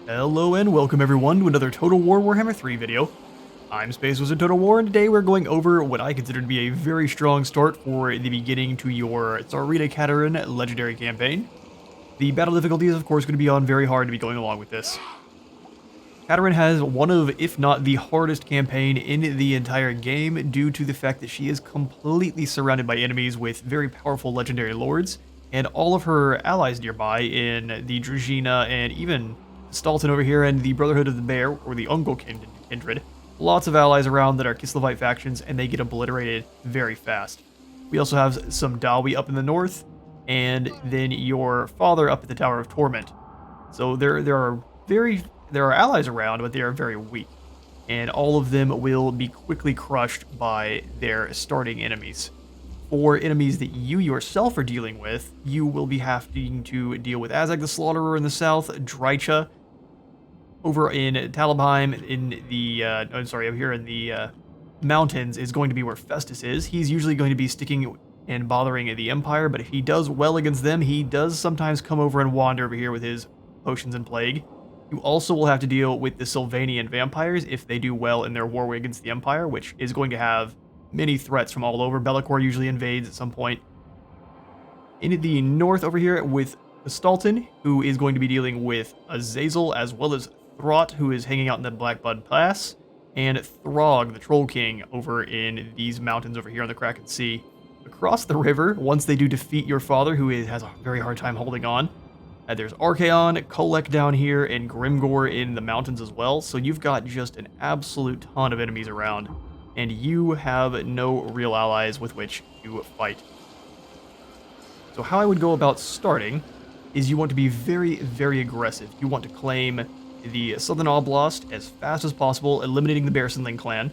Hello and welcome everyone to another Total War Warhammer 3 video. I'm Space Wizard Total War, and today we're going over what I consider to be a very strong start for the beginning to your Tzarina legendary campaign. The battle difficulty is of course going to be on very hard to be going along with this. Katerin has one of, if not the hardest campaign in the entire game due to the fact that she is completely surrounded by enemies with very powerful legendary lords, and all of her allies nearby in the Tzarina and even Stalton over here and the Brotherhood of the Bear, or the Ungol Kindred. Lots of allies around that are Kislevite factions, and they get obliterated very fast. We also have some Dawi up in the north, and then your father up at the Tower of Torment. So there are allies around, but they are very weak, and all of them will be quickly crushed by their starting enemies. For enemies that you yourself are dealing with, you will be having to deal with Azag the Slaughterer in the south, Drycha over in Talabheim in the, over here in the mountains is going to be where Festus is. He's usually going to be sticking and bothering the Empire, but if he does well against them, he does sometimes come over and wander over here with his potions and plague. You also will have to deal with the Sylvanian vampires if they do well in their war against the Empire, which is going to have many threats from all over. Be'lakor usually invades at some point. In the north over here with Stalton, who is going to be dealing with Azazel as well as Throt, who is hanging out in the Blackbud Pass, and Throg, the Troll King, over in these mountains over here on the Kraken Sea. Across the river, once they do defeat your father, who has a very hard time holding on, there's Archaon, Kolek down here, and Grimgor in the mountains as well, so you've got just an absolute ton of enemies around, and you have no real allies with which to fight. So how I would go about starting is you want to be very, very aggressive. You want to claim the Southern Oblast as fast as possible, eliminating the Bearsonling clan,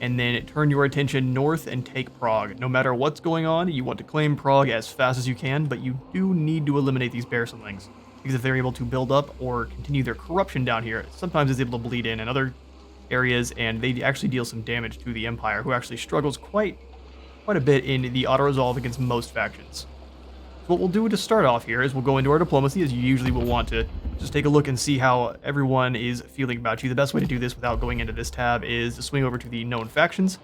and then turn your attention north and take Prague. No matter what's going on, you want to claim Prague as fast as you can, but you do need to eliminate these Bearsonlings, because if they're able to build up or continue their corruption down here, sometimes it's able to bleed in other areas, and they actually deal some damage to the Empire, who actually struggles quite a bit in the auto-resolve against most factions. What we'll do to start off here is we'll go into our diplomacy, as you usually will want to just take a look and see how everyone is feeling about you. The best way to do this without going into this tab is to swing over to the known factions.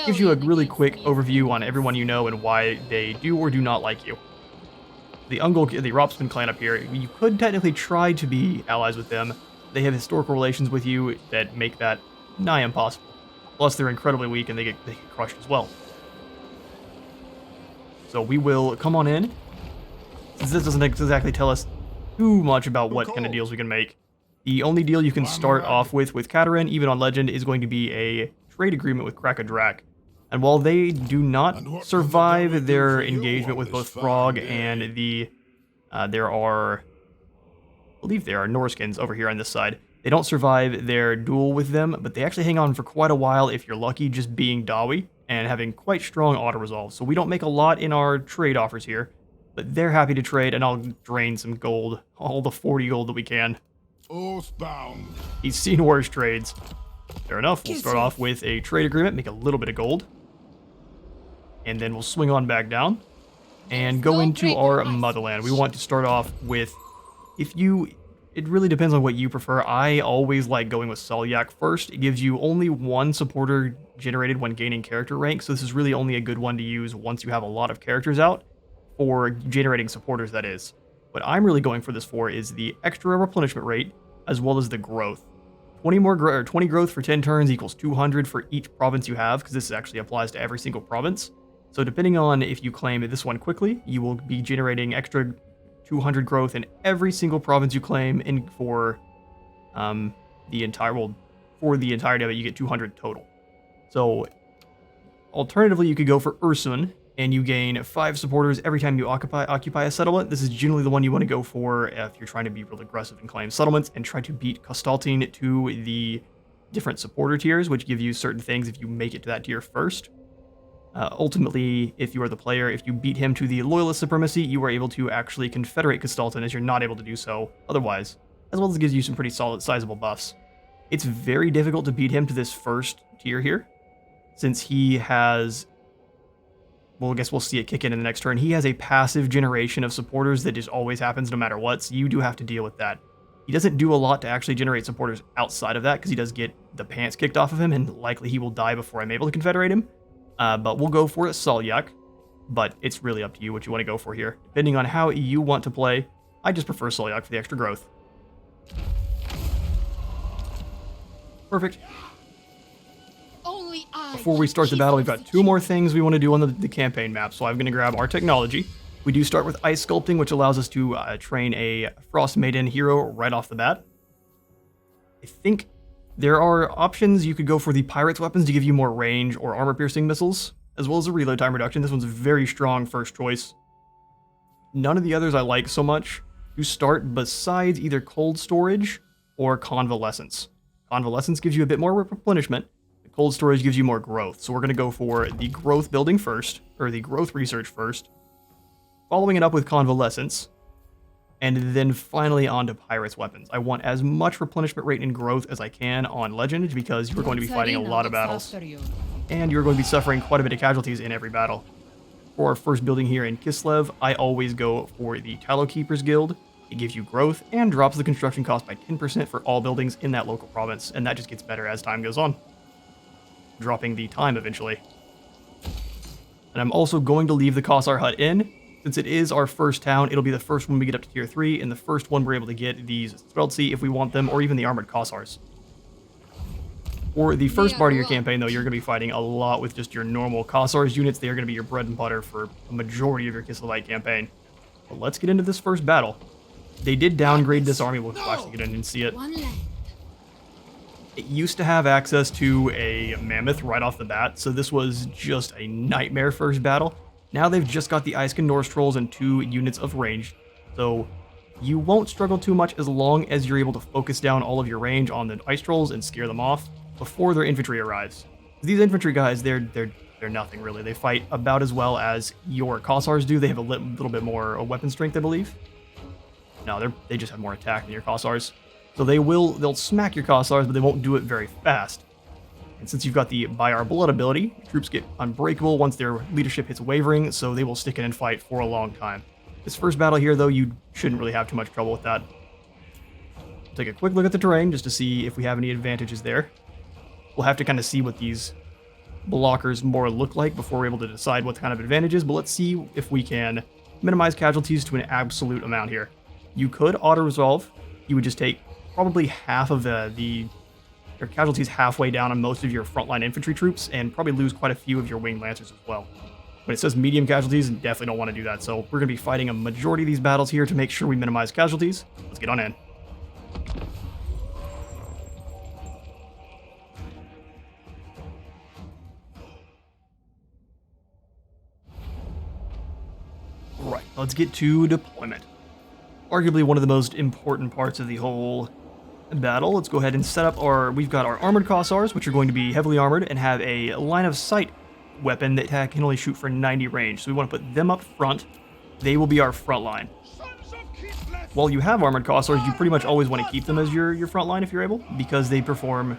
Gives you a really quick overview on everyone you know and why they do or do not like you. The Ropsman clan up here, you could technically try to be allies with them. They have historical relations with you that make that nigh impossible. Plus, they're incredibly weak and they get crushed as well. So we will come on in. Since this doesn't exactly tell us too much about what kind of deals we can make, the only deal you can start off with Katerin, even on Legend, is going to be a trade agreement with Krakadrak. And while they do not survive their engagement with both Frog and I believe there are Norskins over here on this side, they don't survive their duel with them, but they actually hang on for quite a while if you're lucky, just being Dawi and having quite strong auto-resolve. So we don't make a lot in our trade offers here, but they're happy to trade, and I'll drain some gold, all the 40 gold that we can. Oathbound. He's seen worse trades. Fair enough, we'll start off with a trade agreement, make a little bit of gold, and then we'll swing on back down and go into our motherland. We want to start off with, it really depends on what you prefer. I always like going with Solyak first. It gives you only one supporter generated when gaining character rank, so this is really only a good one to use once you have a lot of characters out. For generating supporters, that is. What I'm really going for this for is the extra replenishment rate, as well as the growth. 20 growth for 10 turns equals 200 for each province you have, because this actually applies to every single province. So depending on if you claim this one quickly, you will be generating extra 200 growth in every single province you claim, and for the entirety of it, you get 200 total. So alternatively, you could go for Ursun, and you gain 5 supporters every time you occupy a settlement. This is generally the one you want to go for if you're trying to be real aggressive and claim settlements, and try to beat Kostaltine to the different supporter tiers, which give you certain things if you make it to that tier first. Ultimately, if you are the player, if you beat him to the Loyalist Supremacy, you are able to actually confederate Kostaltine, as you're not able to do so otherwise, as well as it gives you some pretty solid, sizable buffs. It's very difficult to beat him to this first tier here, since he has... Well, I guess we'll see it kick in the next turn. He has a passive generation of supporters that just always happens no matter what, so you do have to deal with that. He doesn't do a lot to actually generate supporters outside of that, because he does get the pants kicked off of him, and likely he will die before I'm able to confederate him. But we'll go for a Solyak, but it's really up to you what you want to go for here. Depending on how you want to play, I just prefer Solyak for the extra growth. Perfect. Before we start the battle, we've got 2 more things we want to do on the campaign map, so I'm going to grab our technology. We do start with Ice Sculpting, which allows us to train a Frost Maiden hero right off the bat. I think there are options. You could go for the Pirate's weapons to give you more range or armor-piercing missiles, as well as a reload time reduction. This one's a very strong first choice. None of the others I like so much. You start besides either Cold Storage or Convalescence. Convalescence gives you a bit more replenishment. Cold Storage gives you more growth, so we're going to go for the growth building first, or the growth research first, following it up with Convalescence, and then finally on to Pirate's weapons. I want as much replenishment rate and growth as I can on Legend, because you're going to be fighting a lot of battles, and you're going to be suffering quite a bit of casualties in every battle. For our first building here in Kislev, I always go for the Tallow Keepers Guild. It gives you growth and drops the construction cost by 10% for all buildings in that local province, and that just gets better as time goes on, dropping the time eventually. And I'm also going to leave the Kossar Hut in. Since it is our first town, it'll be the first one we get up to tier 3, and the first one we're able to get these Streltsy if we want them, or even the Armored Kossars. For the first part of your campaign, though, you're going to be fighting a lot with just your normal Kossars units. They are going to be your bread and butter for a majority of your Kislevite campaign. But let's get into this first battle. They did downgrade this army. We'll actually get in and see it. It used to have access to a Mammoth right off the bat, so this was just a nightmare first battle. Now they've just got the Icen Norse Trolls and 2 units of range, so you won't struggle too much as long as you're able to focus down all of your range on the Ice Trolls and scare them off before their infantry arrives. These infantry guys, they're nothing really. They fight about as well as your Kossars do. They have a little bit more weapon strength, I believe. No, they just have more attack than your Kossars. So they'll smack your Kossars, but they won't do it very fast. And since you've got the By Our Blood ability, troops get unbreakable once their leadership hits wavering, so they will stick in and fight for a long time. This first battle here, though, you shouldn't really have too much trouble with that. Take a quick look at the terrain just to see if we have any advantages there. We'll have to kind of see what these blockers more look like before we're able to decide what kind of advantages, but let's see if we can minimize casualties to an absolute amount here. You could auto-resolve. You would just take probably half of your casualties halfway down on most of your frontline infantry troops, and probably lose quite a few of your winged lancers as well. When it says medium casualties, you definitely don't want to do that, so we're going to be fighting a majority of these battles here to make sure we minimize casualties. Let's get on in. Right, let's get to deployment. Arguably one of the most important parts of the whole battle. Let's go ahead and set up we've got our Armored Kossars, which are going to be heavily armored and have a line of sight weapon that can only shoot for 90 range. So we want to put them up front. They will be our front line. While you have Armored Kossars, you pretty much always want to keep them as your front line if you're able, because they perform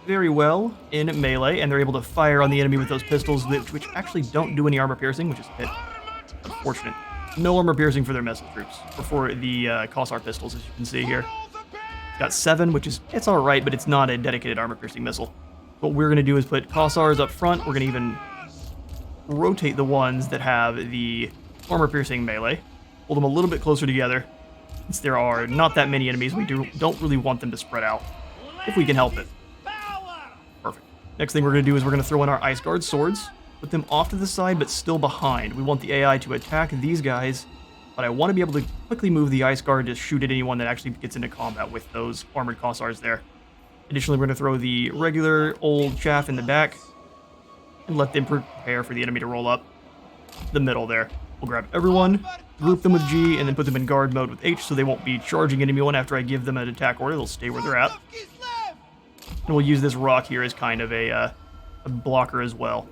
very well in melee, and they're able to fire on the enemy with those pistols, which actually don't do any armor piercing, which is a bit unfortunate. No armor piercing for their missile troops, or for the Kossar pistols, as you can see here. It's got 7, which is, it's alright, but it's not a dedicated armor piercing missile. What we're going to do is put Kossars up front. We're going to even rotate the ones that have the armor piercing melee. Hold them a little bit closer together. Since there are not that many enemies, we don't really want them to spread out, if we can help it. Perfect. Next thing we're going to do is we're going to throw in our Ice Guard swords. Put them off to the side, but still behind. We want the AI to attack these guys, but I want to be able to quickly move the Ice Guard to shoot at anyone that actually gets into combat with those armored Kossars there. Additionally, we're going to throw the regular old chaff in the back and let them prepare for the enemy to roll up the middle there. We'll grab everyone, group them with G, and then put them in guard mode with H so they won't be charging anyone after I give them an attack order. They'll stay where they're at. And we'll use this rock here as kind of a blocker as well.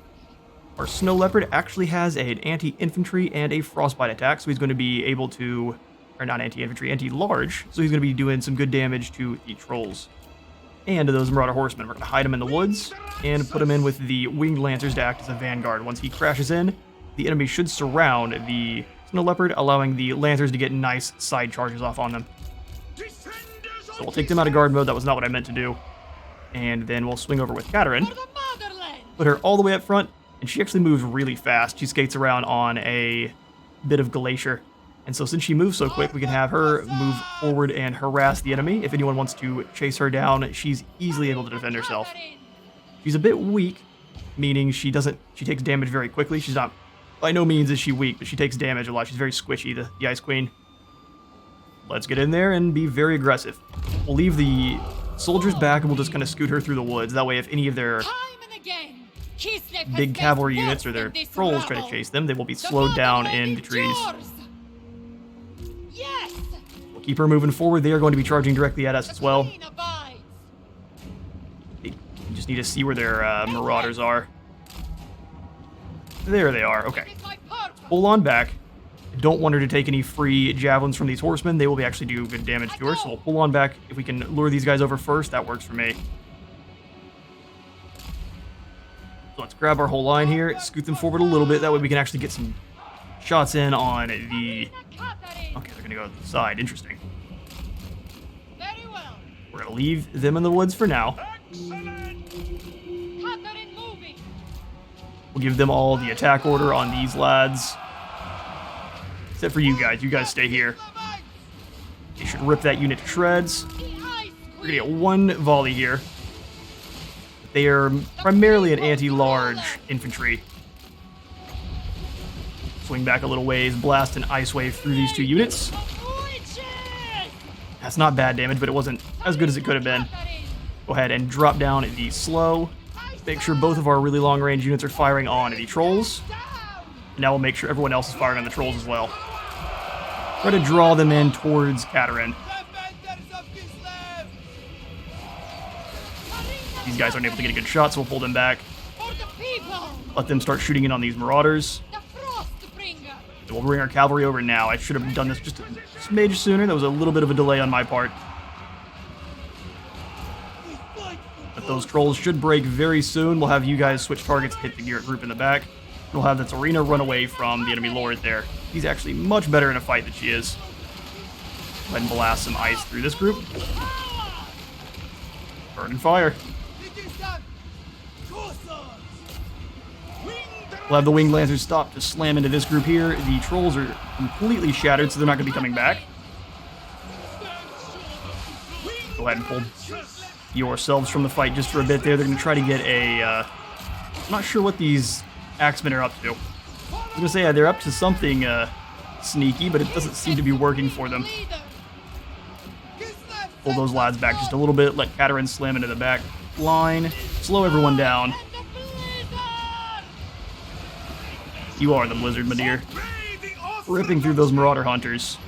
Our Snow Leopard actually has an anti-infantry and a frostbite attack, so he's going to be able to, or not anti-infantry, anti-large, so he's going to be doing some good damage to the trolls. And to those Marauder Horsemen. We're going to hide him in the woods and put him in with the Winged Lancers to act as a vanguard. Once he crashes in, the enemy should surround the Snow Leopard, allowing the Lancers to get nice side charges off on them. So we'll take them out of guard mode. That was not what I meant to do. And then we'll swing over with Katerin. Put her all the way up front, and she actually moves really fast. She skates around on a bit of glacier. And so since she moves so quick, we can have her move forward and harass the enemy. If anyone wants to chase her down, she's easily able to defend herself. She's a bit weak, meaning she takes damage very quickly. She's not, by no means is she weak, but she takes damage a lot. She's very squishy, the Ice Queen. Let's get in there and be very aggressive. We'll leave the soldiers back and we'll just kind of scoot her through the woods. That way if any of their big cavalry units or their trolls try to chase them, they will be slowed down in the trees. We'll keep her moving forward. They are going to be charging directly at us as well. You just need to see where their marauders are. There they are. Okay. Pull on back. Don't want her to take any free javelins from these horsemen. They will actually do good damage to her, so we'll pull on back. If we can lure these guys over first, that works for me. So let's grab our whole line here, scoot them forward a little bit. That way we can actually get some shots in on the... Okay, they're going to go to the side. Interesting. We're going to leave them in the woods for now. We'll give them all the attack order on these lads. Except for you guys. You guys stay here. They should rip that unit to shreds. We're gonna get one volley here. They are primarily an anti-large infantry. Swing back a little ways, blast an ice wave through these two units. That's not bad damage, but it wasn't as good as it could have been. Go ahead and drop down the slow. Make sure both of our really long-range units are firing on the trolls. And now we'll make sure everyone else is firing on the trolls as well. Try to draw them in towards Katerin. These guys aren't able to get a good shot, so we'll pull them back. Let them start shooting in on these marauders. And we'll bring our cavalry over now. I should have done this just a smidge sooner. That was a little bit of a delay on my part. But those trolls should break very soon. We'll have you guys switch targets, hit the gear group in the back. We'll have the Tzarina run away from the enemy lord there. He's actually much better in a fight than she is. Go ahead and blast some ice through this group. Burn and fire. We'll have the winged lancers stop to slam into this group here. The trolls are completely shattered, so they're not going to be coming back. Go ahead and pull yourselves from the fight just for a bit there. They're going to try to get a... I'm not sure what these axemen are up to. I was going to say they're up to something sneaky, but it doesn't seem to be working for them. Pull those lads back just a little bit. Let Katerin slam into the back line. Slow everyone down. You are the blizzard, my dear. Ripping through those marauder hunters.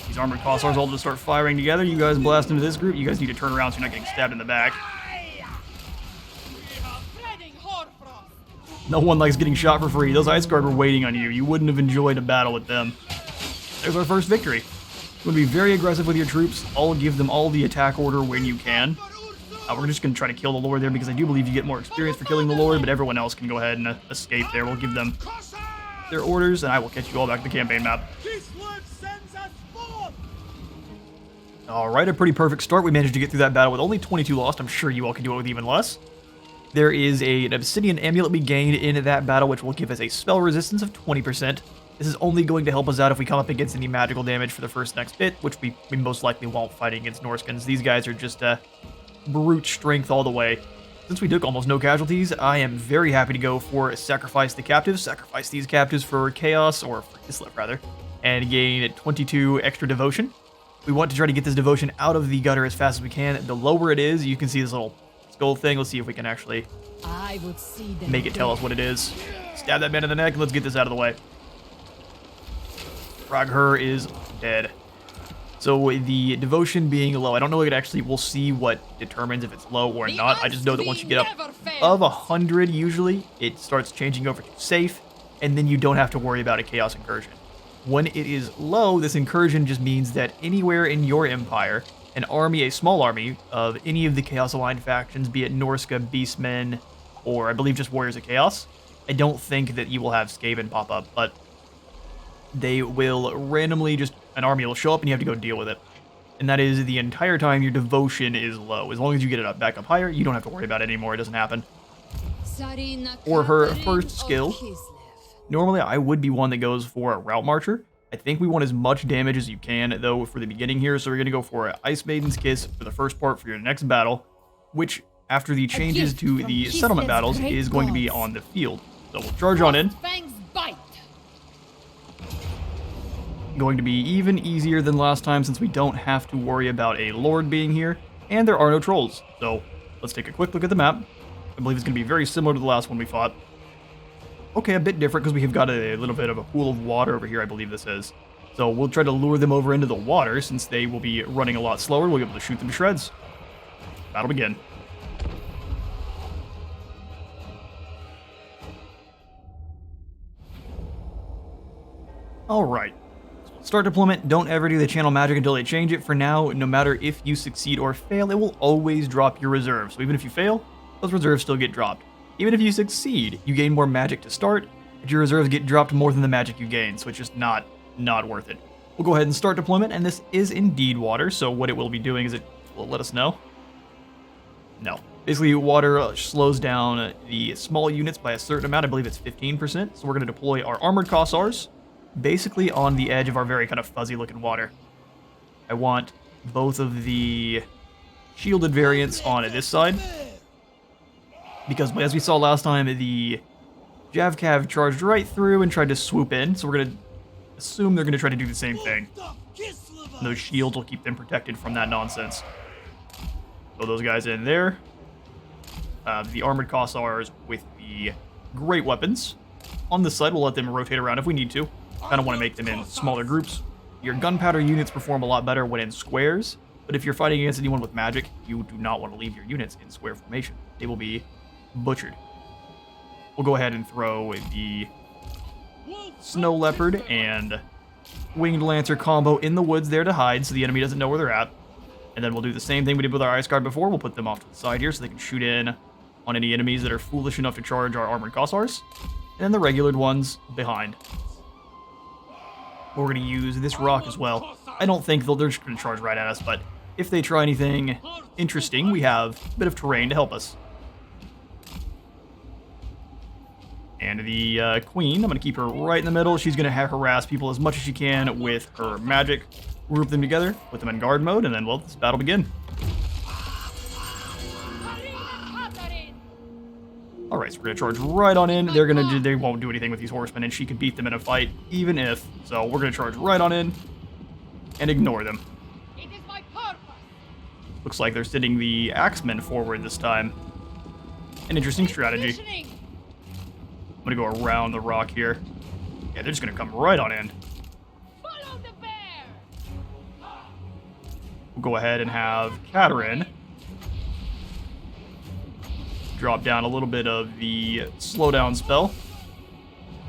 These armored Kossars all just start firing together. You guys blast into this group. You guys need to turn around so you're not getting stabbed in the back. No one likes getting shot for free. Those Ice Guard were waiting on you. You wouldn't have enjoyed a battle with them. There's our first victory. You want to be very aggressive with your troops. I'll give them all the attack order when you can. We're just going to try to kill the Lord there because I do believe you get more experience for killing the Lord, but everyone else can go ahead and escape there. We'll give them their orders, and I will catch you all back to the campaign map. Alright, a pretty perfect start. We managed to get through that battle with only 22 lost. I'm sure you all can do it with even less. There is an obsidian amulet we gained in that battle, which will give us a spell resistance of 20%. This is only going to help us out if we come up against any magical damage for the first next bit, which we most likely won't fighting against Norskins. These guys are just brute strength all the way. Since we took almost no casualties, I am very happy to go for sacrifice the captives. Sacrifice these captives for chaos, or for Kislev rather, and gain 22 extra devotion. We want to try to get this devotion out of the gutter as fast as we can. The lower it is, you can see this little skull thing. Let's see if we can actually make it tell us what it is. Stab that man in the neck, and let's get this out of the way. Ragher is dead. So the devotion being low, I don't know if it actually, we'll see what determines if it's low or not. I just know that once you get up of 100 usually, it starts changing over to safe, and then you don't have to worry about a chaos incursion. When it is low, this incursion just means that anywhere in your empire, an army, a small army of any of the Chaos Aligned factions, be it Norska, Beastmen, or I believe just Warriors of Chaos, I don't think that you will have Skaven pop up, but they will randomly an army will show up and you have to go deal with it. And that is the entire time your devotion is low. As long as you get it back up higher, you don't have to worry about it anymore. It doesn't happen. Tzarina For her first of skill, Kislev. normally I would be one that goes for a Route Marcher. I think we want as much damage as you can, though, for the beginning here. So we're going to go for Ice Maiden's Kiss for the first part for your next battle, which, after the changes gift to from the Kislev's settlement battles, great is going to be gods. on the field. So we'll charge on in. Fangs bite. Going to be even easier than last time since we don't have to worry about a Lord being here, and there are no trolls. So let's take a quick look at the map. I believe it's going to be very similar to the last one we fought. Okay, a bit different because we have got a little bit of a pool of water over here, I believe this is. So we'll try to lure them over into the water since they will be running a lot slower. We'll be able to shoot them to shreds. Battle begin. Alright. Start deployment. Don't ever do the channel magic until they change it. For now, no matter if you succeed or fail, it will always drop your reserves. So even if you fail, those reserves still get dropped. Even if you succeed, you gain more magic to start, but your reserves get dropped more than the magic you gain, so it's just not worth it. We'll go ahead and start deployment, and this is indeed water, so what it will be doing is it will let us know. No. Basically, water slows down the small units by a certain amount. I believe it's 15%, so we're going to deploy our armored Kossars basically on the edge of our very kind of fuzzy-looking water. I want both of the shielded variants on this side, because as we saw last time, the Javcav charged right through and tried to swoop in, so we're going to assume they're going to try to do the same thing. And those shields will keep them protected from that nonsense. Throw those guys in there. The armored Kossars with the great weapons. On this side, we'll let them rotate around if we need to. Kind of want to make them in smaller groups. Your gunpowder units perform a lot better when in squares, but if you're fighting against anyone with magic, you do not want to leave your units in square formation. They will be butchered. We'll go ahead and throw the Snow Leopard and Winged Lancer combo in the woods there to hide so the enemy doesn't know where they're at. And then we'll do the same thing we did with our Ice Guard before. We'll put them off to the side here so they can shoot in on any enemies that are foolish enough to charge our armored Kossars. And then the regular ones behind. We're going to use this rock as well. I don't think they're just going to charge right at us, but if they try anything interesting, we have a bit of terrain to help us. And the Queen, I'm going to keep her right in the middle. She's going to harass people as much as she can with her magic. Group them together, put them in guard mode, and then, well, this battle begin. Alright, so we're going to charge right on in. They won't do anything with these horsemen, and she can beat them in a fight, even if. So we're going to charge right on in and ignore them. It is my purpose. Looks like they're sending the Axemen forward this time. An interesting strategy. I'm going to go around the rock here. Yeah, they're just going to come right on in. Follow the bear. We'll go ahead and have Katerin drop down a little bit of the slowdown spell.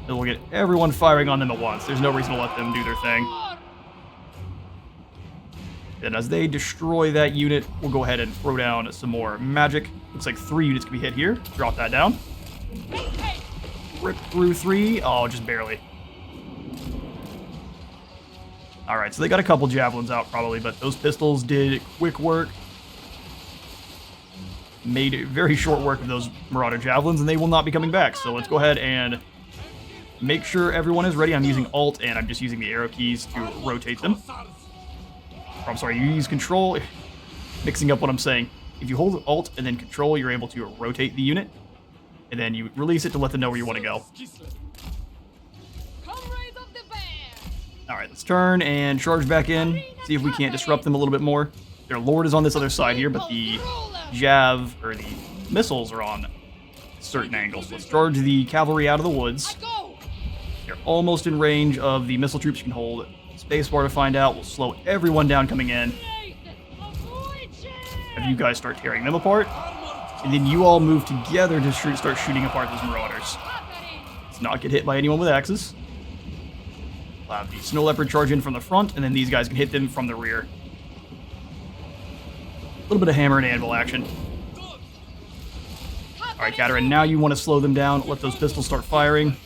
And we'll get everyone firing on them at once. There's no reason to let them do their thing. And as they destroy that unit, we'll go ahead and throw down some more magic. Looks like 3 units can be hit here. Drop that down. Rip through 3. Oh, just barely. Alright, so they got a couple javelins out probably, but those pistols did quick work. Made very short work of those Marauder javelins, and they will not be coming back. So let's go ahead and make sure everyone is ready. I'm using Alt, and I'm just using the arrow keys to rotate them. I'm sorry, you use Control. Mixing up what I'm saying. If you hold Alt and then Control, you're able to rotate the unit, and then you release it to let them know where you want to go. Alright, let's turn and charge back in. See if we can't disrupt them a little bit more. Their Lord is on this other side here, but the Jav, or the missiles, are on certain angles. Let's charge the cavalry out of the woods. They're almost in range of the missile troops. You can hold spacebar to find out. We'll slow everyone down coming in. Have you guys start tearing them apart. And then you all move together to start shooting apart those Marauders. Let's not get hit by anyone with axes. We'll have the Snow Leopard charge in from the front, and then these guys can hit them from the rear. A little bit of hammer and anvil action. Alright, Katerin, now you want to slow them down. Let those pistols start firing.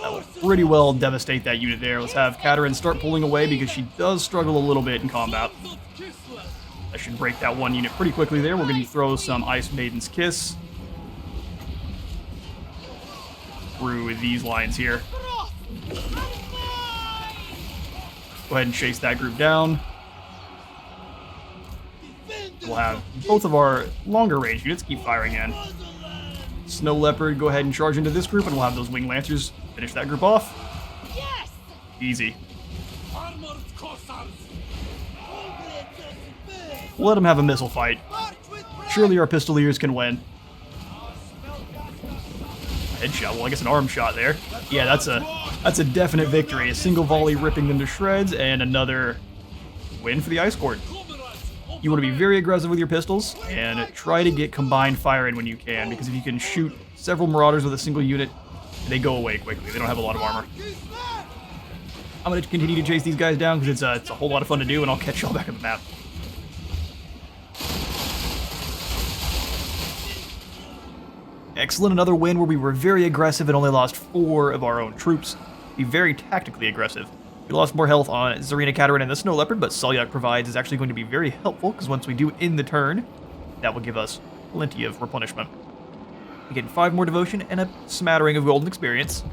That will pretty well devastate that unit there. Let's have Katerin start pulling away because she does struggle a little bit in combat. That should break that one unit pretty quickly there. We're going to throw some Ice Maiden's Kiss through these lines here. Go ahead and chase that group down. We'll have both of our longer range units keep firing in. Snow Leopard, go ahead and charge into this group, and we'll have those Winged Lancers finish that group off. Yes! Easy. We'll let them have a missile fight. Surely our Pistoliers can win. Headshot, well, I guess an arm shot there. Yeah, that's a definite victory. A single volley ripping them to shreds, and another win for the Ice Court. You want to be very aggressive with your pistols, and try to get combined fire in when you can, because if you can shoot several Marauders with a single unit, they go away quickly. They don't have a lot of armor. I'm going to continue to chase these guys down, because it's a whole lot of fun to do, and I'll catch y'all back on the map. Excellent, another win where we were very aggressive and only lost 4 of our own troops. Be very tactically aggressive. We lost more health on Tzarina, Katerin, and the Snow Leopard, but Solyak provides is actually going to be very helpful, because once we do end the turn, that will give us plenty of replenishment. We get 5 more devotion and a smattering of golden experience.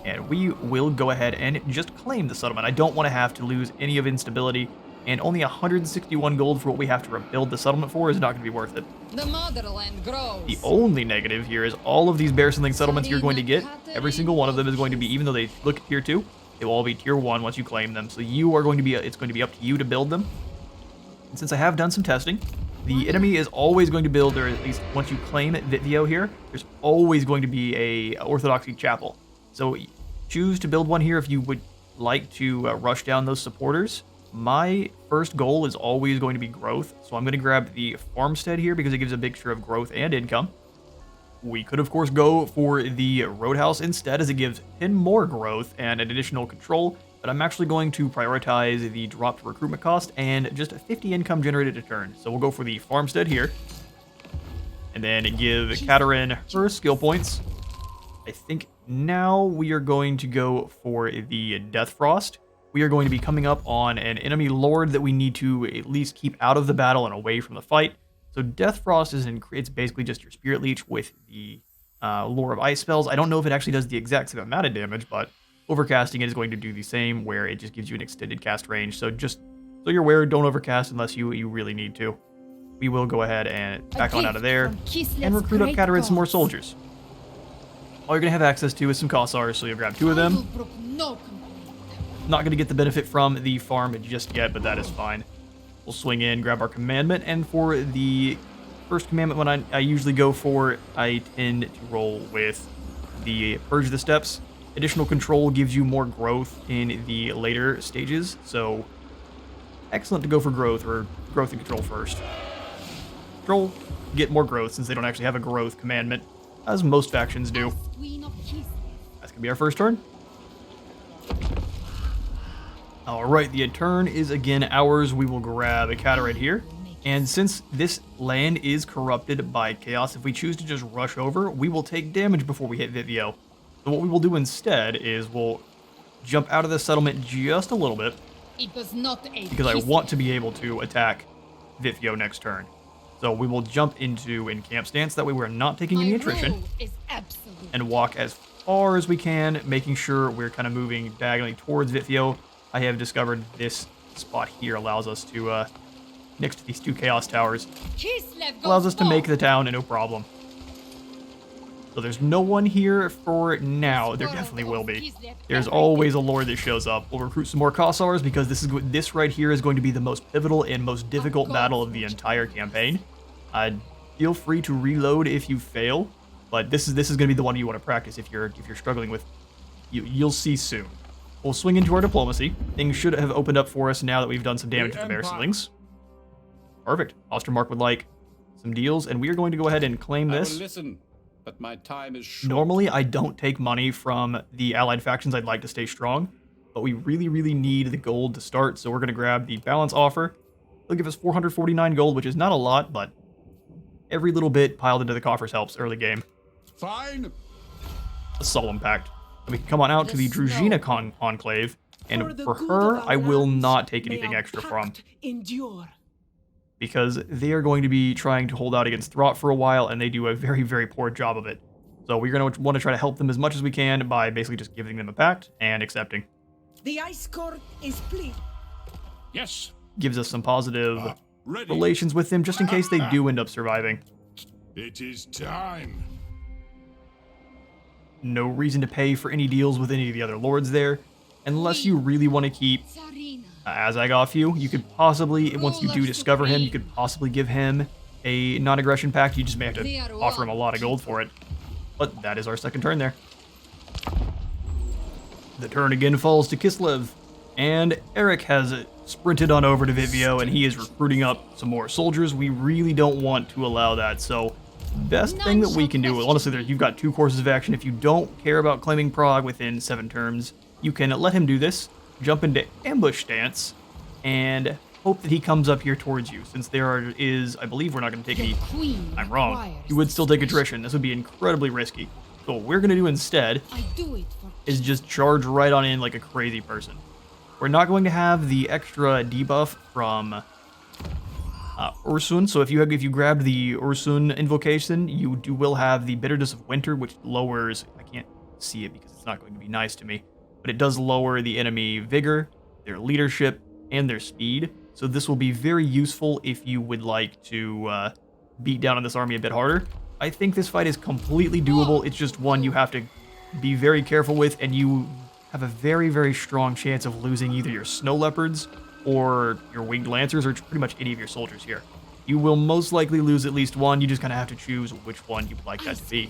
And we will go ahead and just claim the settlement. I don't want to have to lose any of instability, and only 161 gold for what we have to rebuild the settlement for is not going to be worth it. The motherland grows. The only negative here is all of these bear settling settlements you're going to get, every single one of them is going to be, even though they look tier 2, they will all be tier 1 once you claim them. So you are going to be, it's going to be up to you to build them. And since I have done some testing, the enemy is always going to build, or at least once you claim Vitvio here, there's always going to be a Orthodoxy chapel. So choose to build one here if you would like to rush down those supporters. My first goal is always going to be growth, so I'm going to grab the farmstead here because it gives a mixture of growth and income. We could, of course, go for the roadhouse instead, as it gives 10 more growth and an additional control, but I'm actually going to prioritize the dropped recruitment cost and just 50 income generated a turn. So we'll go for the farmstead here, and then give Katerin her skill points. I think now we are going to go for the Death Frost. We are going to be coming up on an enemy lord that we need to at least keep out of the battle and away from the fight. So Death Frost it's basically just your Spirit Leech with the Lore of Ice spells. I don't know if it actually does the exact same amount of damage, but overcasting it is going to do the same, where it just gives you an extended cast range. So just so you're aware, don't overcast unless you really need to. We will go ahead and back on out of there and recruit up Katerin some more soldiers. All you're going to have access to is some Kossars, so you'll grab 2 of them. Not going to get the benefit from the farm just yet, but that is fine. We'll swing in, grab our commandment, and for the first commandment one I usually go for, I tend to roll with the Purge the Steppes. Additional control gives you more growth in the later stages, so excellent to go for growth, or growth and control first. Control, get more growth since they don't actually have a growth commandment, as most factions do. That's going to be our first turn. Alright, the turn is again ours. We will grab a Katerin here. And since this land is corrupted by chaos, if we choose to just rush over, we will take damage before we hit Vitvio. So what we will do instead is we'll jump out of the settlement just a little bit, because I want to be able to attack Vitvio next turn. So we will jump into encamp stance, that way we're not taking any attrition, and walk as far as we can, making sure we're kind of moving diagonally towards Vitvio. I have discovered this spot here allows us to, next to these 2 Chaos Towers, allows us to make the town no problem. So there's no one here for now. There definitely will be. There's always a lord that shows up. We'll recruit some more Kossars, because this right here is going to be the most pivotal and most difficult battle of the entire campaign. Feel free to reload if you fail, but this is going to be the one you want to practice if you're struggling with. You'll see soon. We'll swing into our diplomacy. Things should have opened up for us now that we've done some damage to the bear slings. Perfect. Ostermark would like some deals, and we are going to go ahead and claim this. I will listen, but my time is short. Normally, I don't take money from the allied factions. I'd like to stay strong, but we really, really need the gold to start, so we're going to grab the balance offer. They'll give us 449 gold, which is not a lot, but every little bit piled into the coffers helps early game. Fine. A solemn pact. And we can come on out to the Tzarina Enclave, and for her, I will not take anything extra from. Endure. Because they are going to be trying to hold out against Throt for a while, and they do a very, very poor job of it. So we're going to want to try to help them as much as we can by basically just giving them a pact and accepting. The ice court is clear. Yes. Gives us some positive Ready. relations with them, just in case they do end up surviving. It is time. No reason to pay for any deals with any of the other lords there, unless you really want to keep Tzarina. Azagothiu. You could possibly, once you do discover him, you could possibly give him a non-aggression pact. You just may have to offer him a lot of gold for it. But that is our second turn there. The turn again falls to Kislev, and Eric has sprinted on over to Vivio, and he is recruiting up some more soldiers. We really don't want to allow that, so best thing that we can do, honestly, you've got 2 courses of action. If you don't care about claiming Prague within 7 turns, you can let him do this, jump into ambush stance, and hope that he comes up here towards you. Since there is, I believe we're not going to take any, I'm wrong, you would still take attrition. This would be incredibly risky. So what we're going to do instead I do it for is just charge right on in like a crazy person. We're not going to have the extra debuff from Ursun, so if you grabbed the Ursun invocation, you will have the Bitterness of Winter, which lowers, I can't see it because it's not going to be nice to me, but it does lower the enemy vigor, their leadership, and their speed. So this will be very useful if you would like to beat down on this army a bit harder. I think this fight is completely doable. It's just one you have to be very careful with, and you have a very, very strong chance of losing either your Snow Leopards or your Winged Lancers, or pretty much any of your soldiers here. You will most likely lose at least one. You just kind of have to choose which one you would like that to be.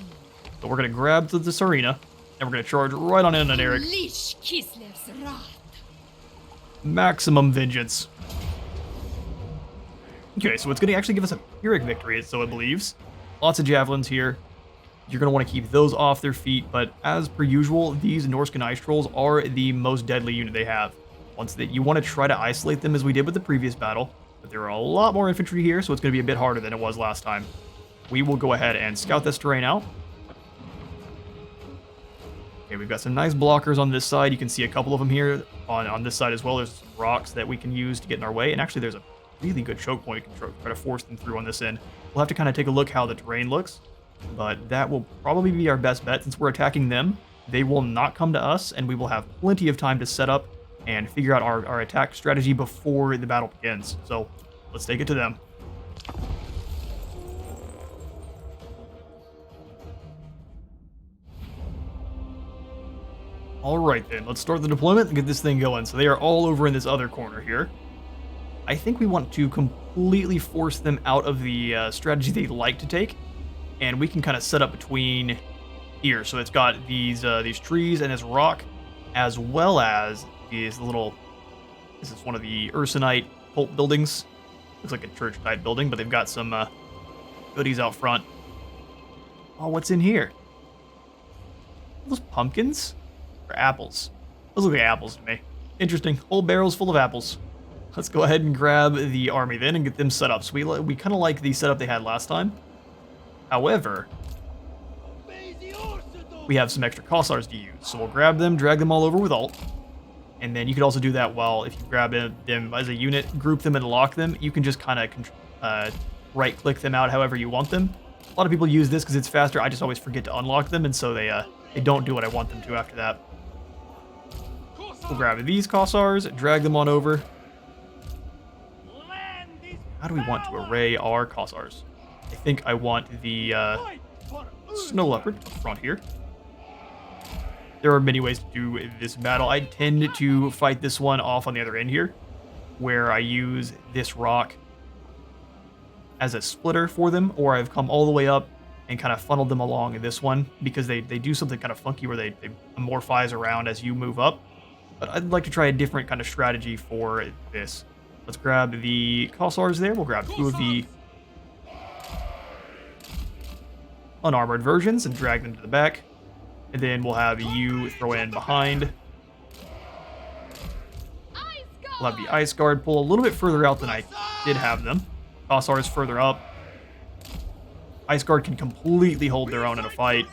So we're going to grab the Tzarina, and we're going to charge right on in on Eric. Unleash Kislev's wrath. Maximum vengeance. Okay, so it's going to actually give us a Pyrrhic victory, so it believes. Lots of javelins here. You're going to want to keep those off their feet, but as per usual, these Norscan Ice Trolls are the most deadly unit they have. Once that you want to try to isolate them as we did with the previous battle, but there are a lot more infantry here, so it's going to be a bit harder than it was last time. We will go ahead and scout this terrain out. Okay, we've got some nice blockers on this side. You can see a couple of them here on this side as well. There's some rocks that we can use to get in our way, and actually there's a really good choke point we can try to force them through on this end. We'll have to kind of take a look how the terrain looks, but that will probably be our best bet. Since we're attacking them, they will not come to us, and we will have plenty of time to set up and figure out our attack strategy before the battle begins. So let's take it to them. Alright then, let's start the deployment and get this thing going. So they are all over in this other corner here. I think we want to completely force them out of the strategy they like to take, and we can kind of set up between here. So it's got these trees and this rock, as well as these little, this is one of the Ursunite cult buildings. Looks like a church type building, but they've got some goodies out front. Oh, what's in here? Are those pumpkins or apples? Those look like apples to me. Interesting. Whole barrels full of apples. Let's go ahead and grab the army then and get them set up. So we kind of like the setup they had last time. However, we have some extra Kossars to use. So we'll grab them, drag them all over with ult. And then you could also do that while, if you grab them as a unit, group them and lock them, you can just kind of right-click them out however you want them. A lot of people use this because it's faster. I just always forget to unlock them, and so they don't do what I want them to after that. We'll grab these Kossars, drag them on over. How do we want to array our Kossars? I think I want the Snow Leopard up front here. There are many ways to do this battle. I tend to fight this one off on the other end here, where I use this rock as a splitter for them, or I've come all the way up and kind of funneled them along in this one, because they do something kind of funky where they amorphize around as you move up. But I'd like to try a different kind of strategy for this. Let's grab the Kossars there. We'll grab 2 of the unarmored versions and drag them to the back. And then we'll have you throw in behind. We'll have the Ice Guard pull a little bit further out than I did have them. Kossar is further up. Ice Guard can completely hold their own in a fight.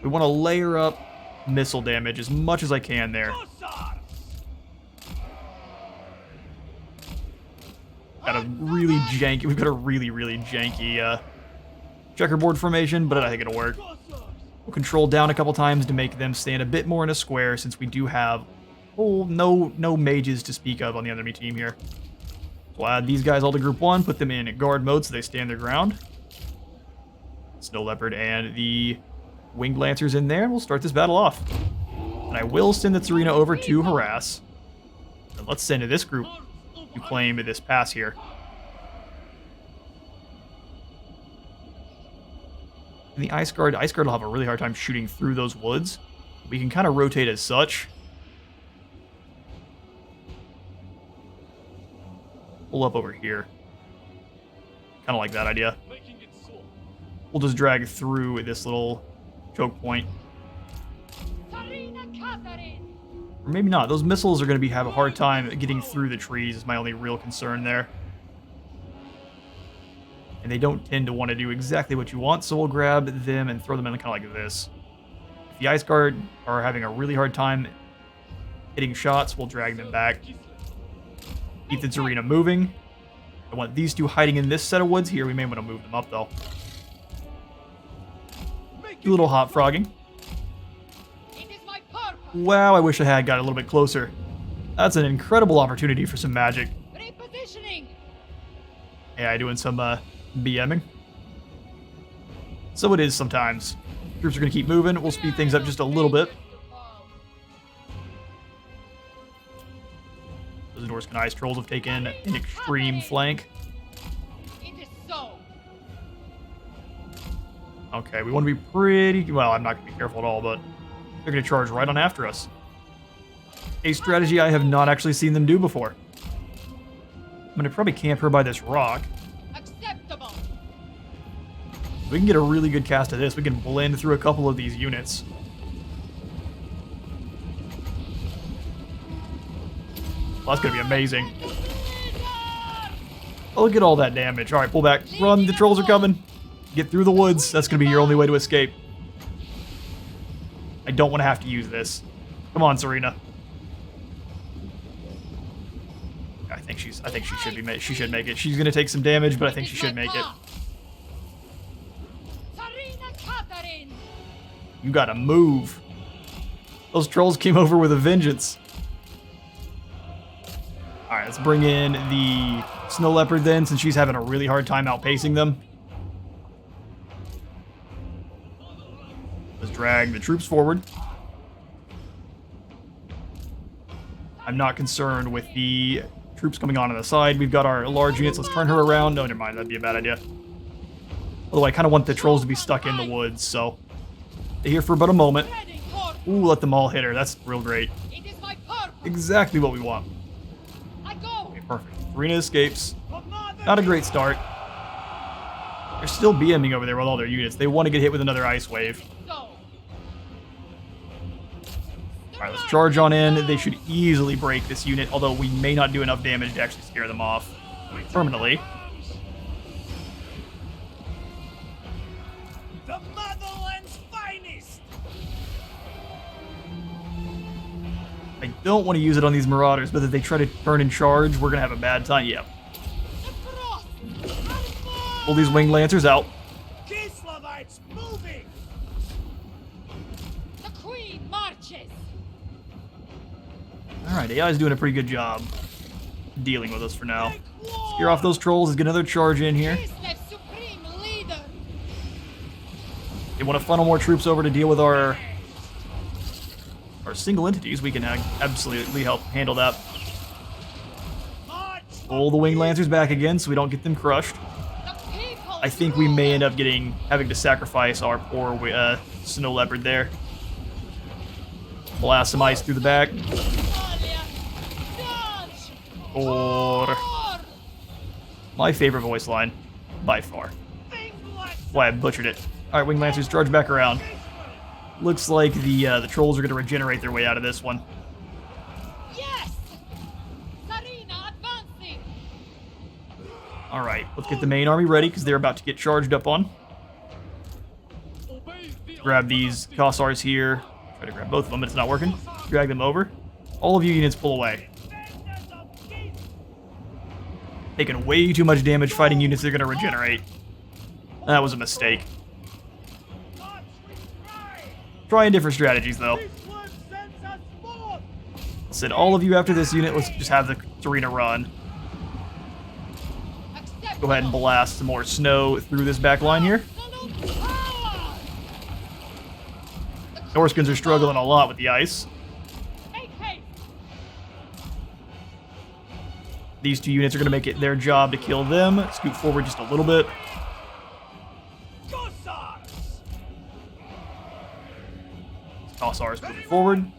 We want to layer up missile damage as much as I can there. Got a really janky, we've got a really janky checkerboard formation, but I think it'll work. We'll control down a couple times to make them stand a bit more in a square, since we do have no mages to speak of on the enemy team here. We'll add these guys all to group 1, put them in guard mode so they stand their ground. Snow Leopard and the Winged Lancers in there, and we'll start this battle off. And I will send the Tzarina over to harass. And let's send to this group to claim this pass here. And the Ice Guard will have a really hard time shooting through those woods. We can kind of rotate as such. Pull up over here. Kind of like that idea. We'll just drag through this little choke point. Or maybe not. Those missiles are going to have a hard time getting through the trees is my only real concern there. And they don't tend to want to do exactly what you want, so we'll grab them and throw them in kind of like this. If the Ice Guard are having a really hard time hitting shots, we'll drag them back. Keep the Tzarina moving. I want these two hiding in this set of woods here. We may want to move them up, though. Do a little hot frogging. Wow, I wish I had got a little bit closer. That's an incredible opportunity for some magic. AI doing some BMing. So it is sometimes. Troops are going to keep moving. We'll speed things up just a little bit. Those Norscan Ice Trolls have taken an extreme flank. Okay, we want to be pretty... Well, I'm not going to be careful at all, but they're going to charge right on after us. A strategy I have not actually seen them do before. I'm going to probably camp her by this rock. Acceptable. We can get a really good cast of this. We can blend through a couple of these units. Well, that's going to be amazing. Oh, look at all that damage. All right, pull back. Run, the trolls are coming. Get through the woods. That's going to be your only way to escape. I don't want to have to use this. Come on, Tzarina. I think she should make it. She's going to take some damage, but I think she should make it. You got to move. Those trolls came over with a vengeance. All right, let's bring in the Snow Leopard then, since she's having a really hard time outpacing them. Let's drag the troops forward. I'm not concerned with the troops coming on the side. We've got our large units. Let's turn her around. No, never mind. That'd be a bad idea. Although I kind of want the trolls to be stuck in the woods, so they're here for about a moment. Ooh, let them all hit her. That's real great. Exactly what we want. Okay, perfect. Tzarina escapes. Not a great start. They're still BMing over there with all their units. They want to get hit with another ice wave. Alright, let's charge on in. They should easily break this unit, although we may not do enough damage to actually scare them off permanently. The motherland's finest. I don't want to use it on these marauders, but if they try to turn and charge, we're going to have a bad time. Yeah. Pull these Winged Lancers out. Kislevites moving. The queen marches. Alright, AI is doing a pretty good job dealing with us for now. Scare off those trolls. Let's get another charge in here. Kislev supreme leader. They want to funnel more troops over to deal with our single entities. We can absolutely help handle that. Pull the Winged Lancers back again so we don't get them crushed. I think we may end up having to sacrifice our poor Snow Leopard there. Blast some ice through the back. Or my favorite voice line, by far. Why I butchered it. Alright, Winged Lancers, charge back around. Looks like the trolls are going to regenerate their way out of this one. Yes. Alright, let's get the main army ready, because they're about to get charged up on. Grab these Kossars here. Try to grab both of them, but it's not working. Drag them over. All of you units pull away. Taking way too much damage fighting units that are going to regenerate. That was a mistake. Trying different strategies, though. Send all of you after this unit. Let's just have the Tzarina run. Go ahead and blast some more snow through this back line here. Norskins are struggling a lot with the ice. These two units are going to make it their job to kill them. Scoot forward just a little bit. Kossars moving forward.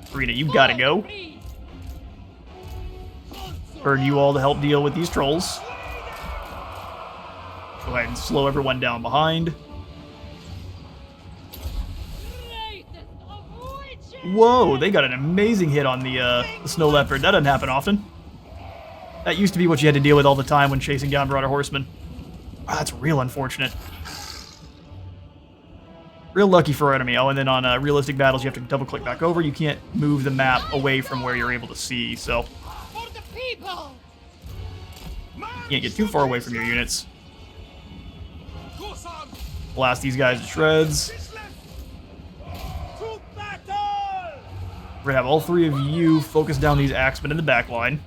Tzarina, you gotta go. Urge you all to help deal with these trolls. Go ahead and slow everyone down behind. Whoa, they got an amazing hit on the snow leopard. That doesn't happen often. That used to be what you had to deal with all the time when chasing down Marauder horsemen. Wow, that's real unfortunate. Real lucky for our enemy. Oh, and then on realistic battles, you have to double-click back over. You can't move the map away from where you're able to see, so... You can't get too far away from your units. Blast these guys to shreds. We're gonna have all three of you focus down these axemen in the back line.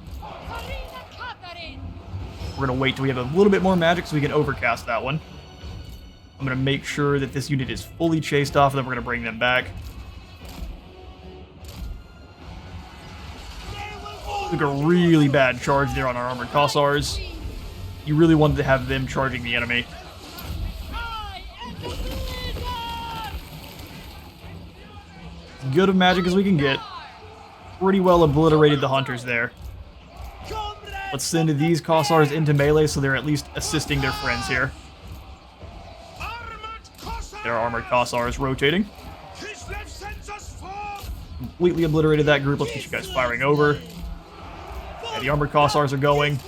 We're gonna wait till we have a little bit more magic so we can overcast that one. I'm gonna make sure that this unit is fully chased off, and then we're gonna bring them back. Took a really bad charge there on our armored Kossars. You really wanted to have them charging the enemy. As good of magic as we can get. Pretty well obliterated the hunters there. Let's send these Kossars into melee so they're at least assisting their friends here. There are armored Kossars rotating. Completely obliterated that group. Let's get you guys firing over. Yeah, the armored Kossars are going.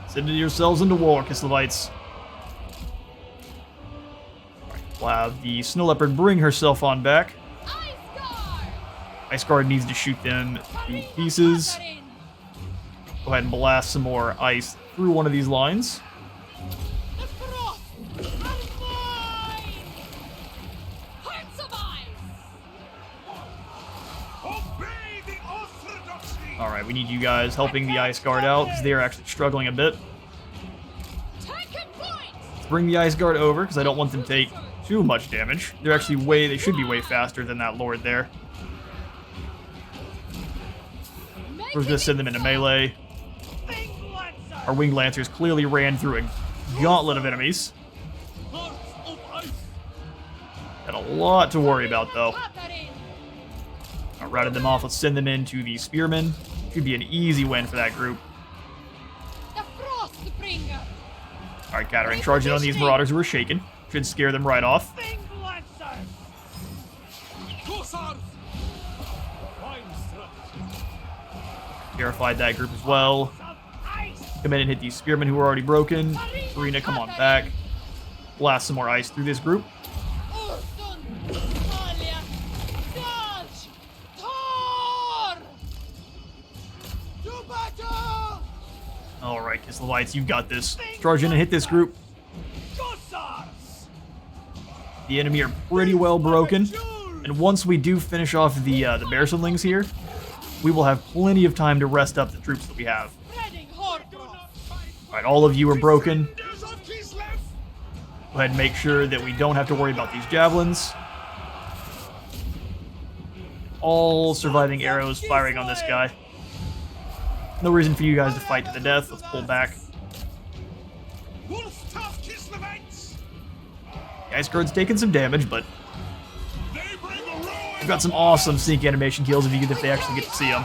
Send yourselves into war, Kislevites. We'll have the Snow Leopard bring herself on back. Ice Guard needs to shoot them to pieces. Go ahead and blast some more ice through one of these lines. Alright, we need you guys helping the Ice Guard out, because they are actually struggling a bit. Let's bring the Ice Guard over, because I don't want them to take too much damage. They're actually they should be way faster than that Lord there. We're just going to send them into melee. Our Winged Lancers clearly ran through a gauntlet of enemies. Got a lot to worry about, though. I routed them off. Let's send them into the Spearmen. Should be an easy win for that group. Alright, Katarine, charging on these Marauders who are shaken. Should scare them right off. Terrified that group as well. Come in and hit these Spearmen who are already broken. Tzarina, come on back. Blast some more ice through this group. Alright, Kislevites, you've got this. Charge in and hit this group. The enemy are pretty well broken. And once we do finish off the Bearsunlings here, we will have plenty of time to rest up the troops that we have. Alright, all of you are broken. Go ahead and make sure that we don't have to worry about these javelins. All surviving arrows firing on this guy. No reason for you guys to fight to the death. Let's pull back. The Ice Guard's taking some damage, but we've got some awesome sneak animation kills if they actually get to see them.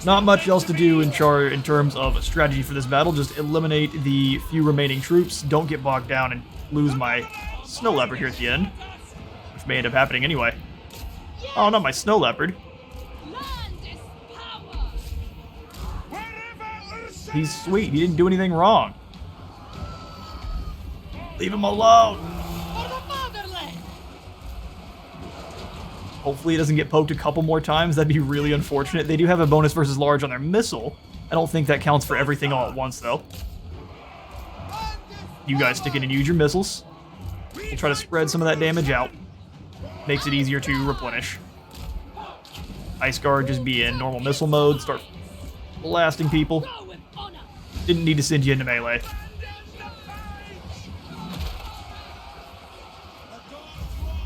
Not much else to do in terms of strategy for this battle. Just eliminate the few remaining troops. Don't get bogged down and lose my Snow Leopard here at the end, which may end up happening anyway. Oh, not my Snow Leopard. He's sweet. He didn't do anything wrong. Leave him alone. For the fatherland! Hopefully it doesn't get poked a couple more times. That'd be really unfortunate. They do have a bonus versus large on their missile. I don't think that counts for everything all at once, though. You guys stick in and use your missiles. We'll try to spread some of that damage out. Makes it easier to replenish. Ice Guard just be in normal missile mode. Start blasting people. Go with honor! Didn't need to send you into melee.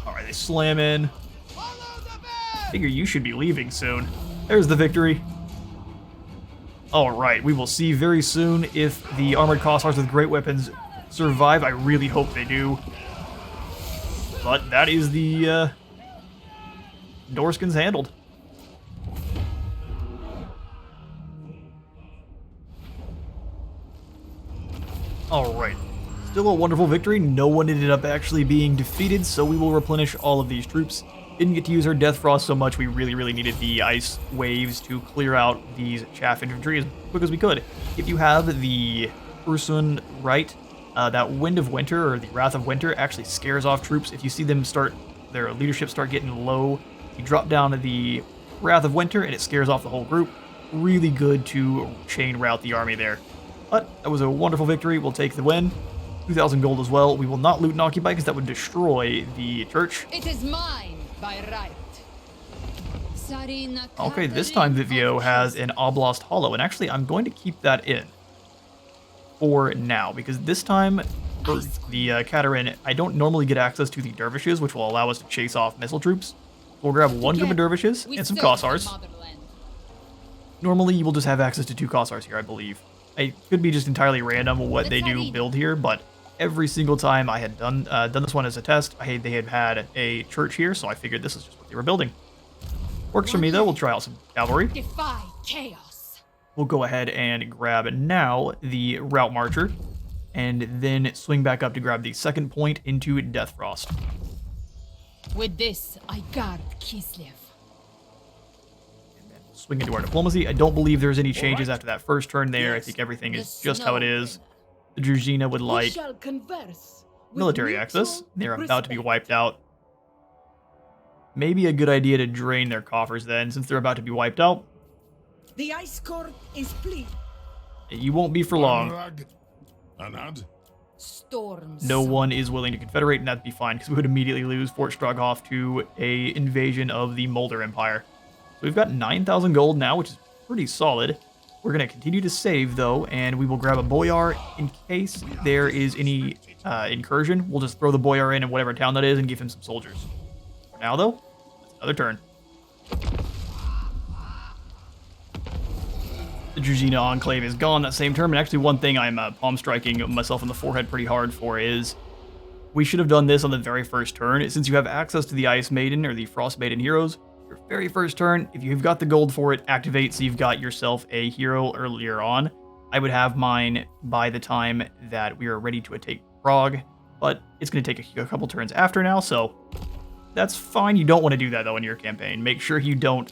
Alright, they slam in. Figure you should be leaving soon. There's the victory. Alright, we will see very soon if the armored Kossars with great weapons survive. I really hope they do. But that is the Dorskins handled. Alright. Still a wonderful victory. No one ended up actually being defeated, so we will replenish all of these troops. Didn't get to use our Death Frost so much. We really needed the ice waves to clear out these chaff infantry as quick as we could. If you have the Ursun right, that Wind of Winter or the Wrath of Winter actually scares off troops. If you see them their leadership start getting low, you drop down to the Wrath of Winter and it scares off the whole group. Really good to chain route the army there. But that was a wonderful victory. We'll take the win. 2,000 gold as well. We will not loot and occupy because that would destroy the church. It is mine by right. Tzarina. Okay, this time Vivio has an Oblast Hollow, and actually I'm going to keep that in for now, because this time for the Katerin, I don't normally get access to the dervishes, which will allow us to chase off missile troops. We'll grab one group of dervishes and some Kossars. Normally you will just have access to 2 Kossars here, I believe. It could be just entirely random what they do build here, but every single time I had done this one as a test, they had a church here, so I figured this is just what they were building. Works for me though. We'll try out some cavalry. Defy chaos. We'll go ahead and grab now the Route Marcher, and then swing back up to grab the second point into Death Frost. With this, I guard Kislev. Swing into our diplomacy. I don't believe there's any changes after that first turn there. I think everything is just how it is. The Tzarina would like military access. They're about to be wiped out. Maybe a good idea to drain their coffers then, since they're about to be wiped out. The ice court is clean. You won't be for long. Anad? Storms. No one is willing to confederate, and that'd be fine, because we would immediately lose Fort Stroghoff to a invasion of the Mulder Empire. So we've got 9,000 gold now, which is pretty solid. We're going to continue to save, though, and we will grab a Boyar in case there is any incursion. We'll just throw the Boyar in whatever town that is and give him some soldiers. For now, though, another turn. The Tzarina Enclave is gone that same turn, and actually one thing I'm palm striking myself in the forehead pretty hard for is we should have done this on the very first turn. Since you have access to the Ice Maiden or the Frost Maiden heroes, your very first turn, if you've got the gold for it, activate so you've got yourself a hero earlier on. I would have mine by the time that we are ready to take Prague, but it's going to take a couple turns after now, so that's fine. You don't want to do that, though, in your campaign. Make sure you don't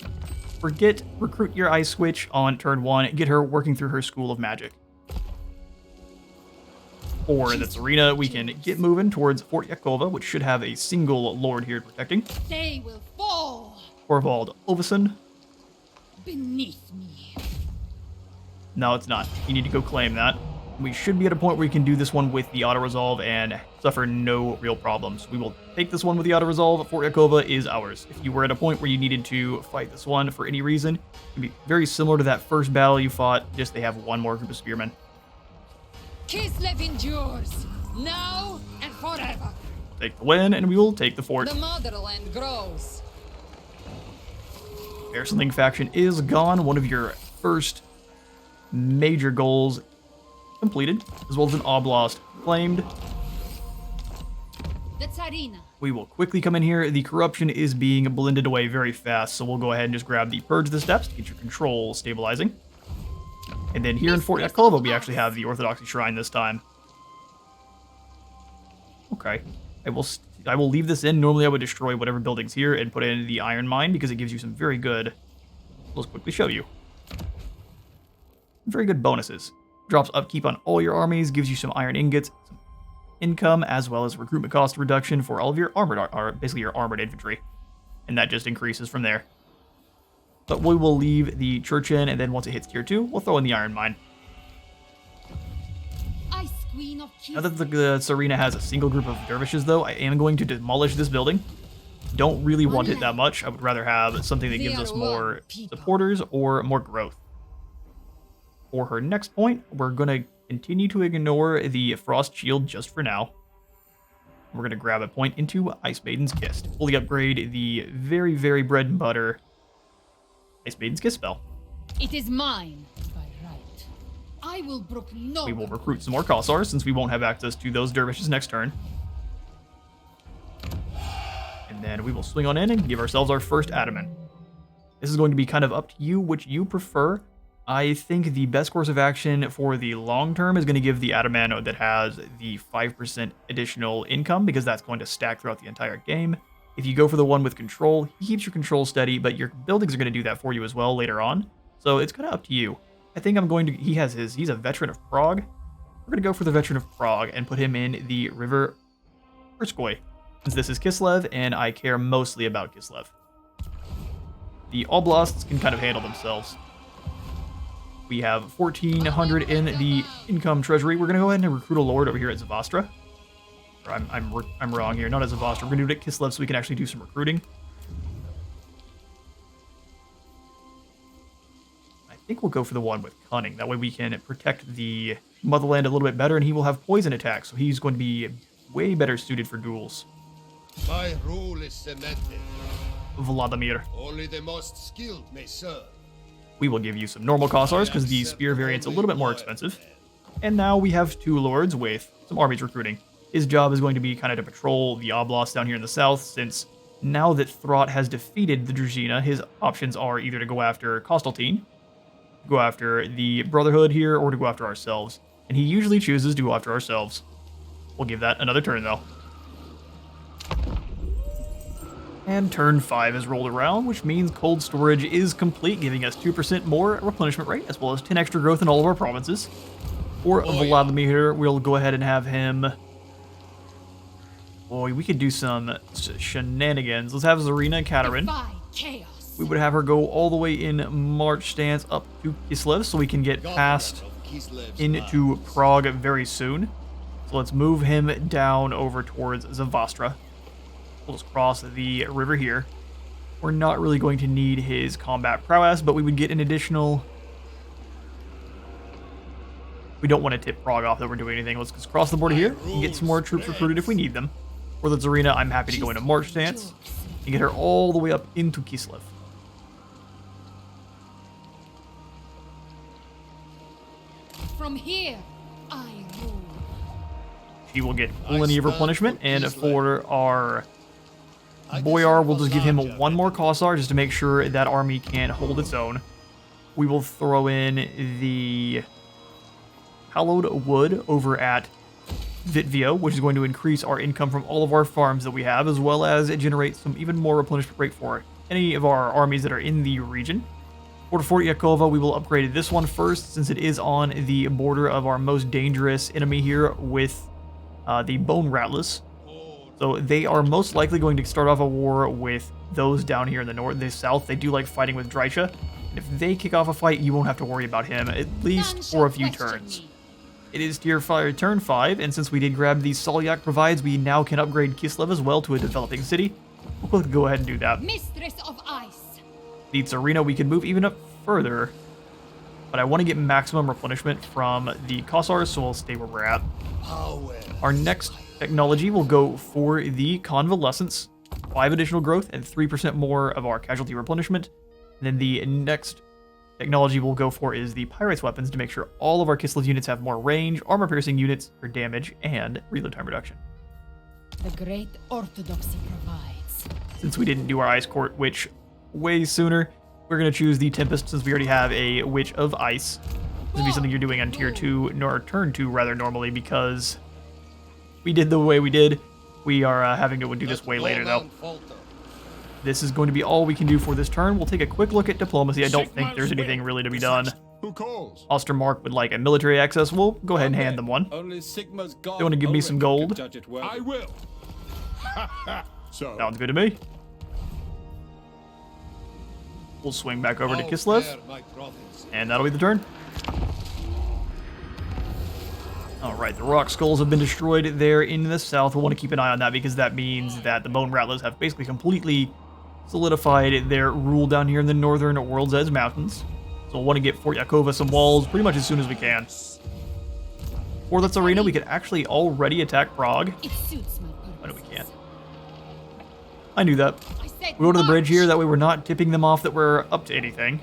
forget, recruit your Ice Witch on turn 1, get her working through her School of Magic. For the Tzarina, we can get moving towards Fort Yakova, which should have a single lord here protecting. They will fall Thorvald Ovesen. beneath me. No, it's not. You need to go claim that. We should be at a point where we can do this one with the auto-resolve and suffer no real problems. We will take this one with the auto-resolve. Fort Yakova is ours. If you were at a point where you needed to fight this one for any reason, it would be very similar to that first battle you fought, just they have one more group of spearmen. Kislev endures, now and forever. Take the win, and we will take the fort. The motherland grows. Something faction is gone. One of your first major goals completed, as well as an oblast claimed. The Tzarina. We will quickly come in here. The corruption is being blended away very fast, so we'll go ahead and just grab the Purge the Steps to get your control stabilizing. And then here in Fort Yakova, we actually have the Orthodoxy Shrine this time. Okay. I will leave this in. Normally I would destroy whatever building's here and put in the Iron Mine because it gives you some very good... Let's quickly show you. Very good bonuses. Drops upkeep on all your armies, gives you some iron ingots, some income, as well as recruitment cost reduction for all of your basically your armored infantry. And that just increases from there. But we will leave the church in, and then once it hits tier 2, we'll throw in the iron mine. Ice Queen of Now that the Tzarina has a single group of dervishes, though, I am going to demolish this building. Don't really want it that much. I would rather have something that gives us more supporters or more growth. For her next point, we're going to continue to ignore the Frost Shield just for now. We're going to grab a point into Ice Maiden's Kiss. Fully upgrade the very, very bread and butter Ice Maiden's Kiss spell. It is mine by right. I will brook no. We will recruit some more Kossars since we won't have access to those dervishes next turn. And then we will swing on in and give ourselves our first Adamant. This is going to be kind of up to you which you prefer. I think the best course of action for the long term is going to give the Adamant that has the 5% additional income, because that's going to stack throughout the entire game. If you go for the one with control, he keeps your control steady, but your buildings are going to do that for you as well later on. So it's kind of up to you. I think I'm going to, he's a veteran of Prague. We're going to go for the veteran of Prague and put him in the River Urskoy, since this is Kislev, and I care mostly about Kislev. The Oblasts can kind of handle themselves. We have 1,400 in the income treasury. We're going to go ahead and recruit a lord over here at Zavastra. Or I'm wrong here. Not at Zavastra. We're going to do it at Kislev so we can actually do some recruiting. I think we'll go for the one with cunning. That way we can protect the motherland a little bit better, and he will have poison attacks, so he's going to be way better suited for duels. My rule is cemented. Vladimir. Only the most skilled may serve. We will give you some normal Kossars because the spear variant's a little bit more expensive. And now we have 2 lords with some armies recruiting. His job is going to be kind of to patrol the Oblast down here in the south, since now that Throt has defeated the Tzarina, his options are either to go after Kostaltine, go after the Brotherhood here, or to go after ourselves. And he usually chooses to go after ourselves. We'll give that another turn, though. And turn 5 is rolled around, which means cold storage is complete, giving us 2% more replenishment rate, as well as 10 extra growth in all of our provinces. For Vladimir, we'll go ahead and have him... Boy, we could do some shenanigans. Let's have Tzarina Katerin. Chaos. We would have her go all the way in March stance up to Kislev, so we can get past into Prague very soon. So let's move him down over towards Zavastra. We'll just cross the river here. We're not really going to need his combat prowess, but we would get an additional... We don't want to tip Prague off that we're doing anything. Let's just cross the border here and get some more troops recruited if we need them. For the Tzarina, I'm happy to go into March stance and get her all the way up into Kislev. From here, I rule. She will get plenty of replenishment, and for our Boyar, we'll just give him 1 more Kossar just to make sure that army can hold its own. We will throw in the Hallowed Wood over at Vitvio, which is going to increase our income from all of our farms that we have, as well as generate some even more replenishment rate for any of our armies that are in the region. For Fort Yakova, we will upgrade this one first, since it is on the border of our most dangerous enemy here with the Bone Rattlers. So they are most likely going to start off a war with those down here in the north, the south. They do like fighting with Drycha. And if they kick off a fight, you won't have to worry about him, at least for a few turns. It is turn 5, and since we did grab the Solyak Provides, we now can upgrade Kislev as well to a developing city. We'll quickly go ahead and do that. Mistress of Ice. The Tzarina, we can move even up further, but I want to get maximum replenishment from the Kossars, so we'll stay where we're at. Our next technology will go for the Convalescence, 5 additional growth and 3% more of our casualty replenishment. And then the next technology we'll go for is the Pirate's Weapons to make sure all of our Kislev units have more range, armor-piercing units for damage, and reload time reduction. The great orthodoxy provides. Since we didn't do our Ice Court Witch way sooner, we're going to choose the Tempest since we already have a Witch of Ice. This would be something you're doing on tier 2, or turn 2 rather normally, because we did the way we did. We are having to do this way later though. This is going to be all we can do for this turn. We'll take a quick look at diplomacy. I don't think there's anything really to be done. Who calls? Ostermark would like a military access. We'll go ahead and hand them one. Only Sigma's god. They want to give me some Ulrich gold. could judge it worthy. I will. So, Sounds good to me. We'll swing back over to How Kislev, dare my province? and that'll be the turn. Alright, the rock skulls have been destroyed there in the south. We'll want to keep an eye on that because that means that the bone rattlers have basically completely solidified their rule down here in the northern World's Edge Mountains. So we'll want to get Fort Yakova some walls pretty much as soon as we can. For the Tzarina, we could actually already attack Prague. It suits my purpose. Why no, we can't. I knew that. I said We go to the bridge march. here, that way we're not tipping them off that we're up to anything.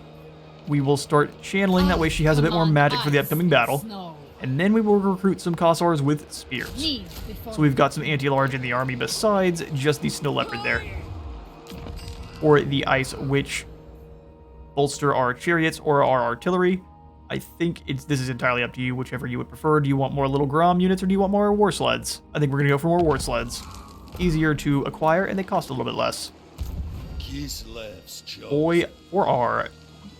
We will start channeling, that way she has a bit more Come on, magic for the ice upcoming and battle. snow. And then we will recruit some Kossars with spears. Need before So we've got some anti-large in the army besides just the snow leopard there. Or the ice witch bolster our chariots or our artillery. I think this is entirely up to you, whichever you would prefer. Do you want more little Grom units or do you want more war sleds? I think we're going to go for more war sleds. Easier to acquire and they cost a little bit less. Kislev's choice. Boy or our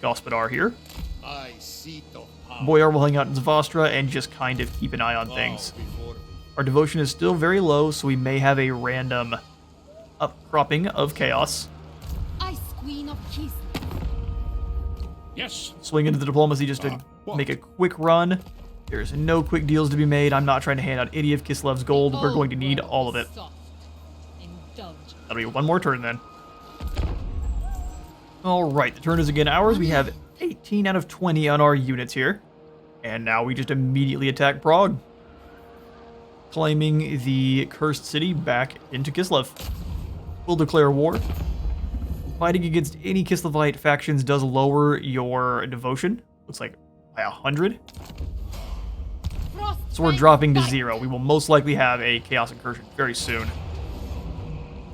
Gospodar here. I seat of power. Boyar will hang out in Zvastra and just kind of keep an eye on Bow things. before me. Our devotion is still very low, so we may have a random upcropping of chaos. Ice Queen of Kislev. yes. Swing into the diplomacy just to what? make a quick run. There's no quick deals to be made. I'm not trying to hand out any of Kislev's gold. We're going to need all of it. Soft. Indulge. That'll be one more turn then. Alright, the turn is again ours. We have 18 out of 20 on our units here. And now we just immediately attack Prague, claiming the cursed city back into Kislev. We'll declare war. Fighting against any Kislevite factions does lower your devotion. Looks like by 100. So we're dropping to 0. We will most likely have a Chaos Incursion very soon.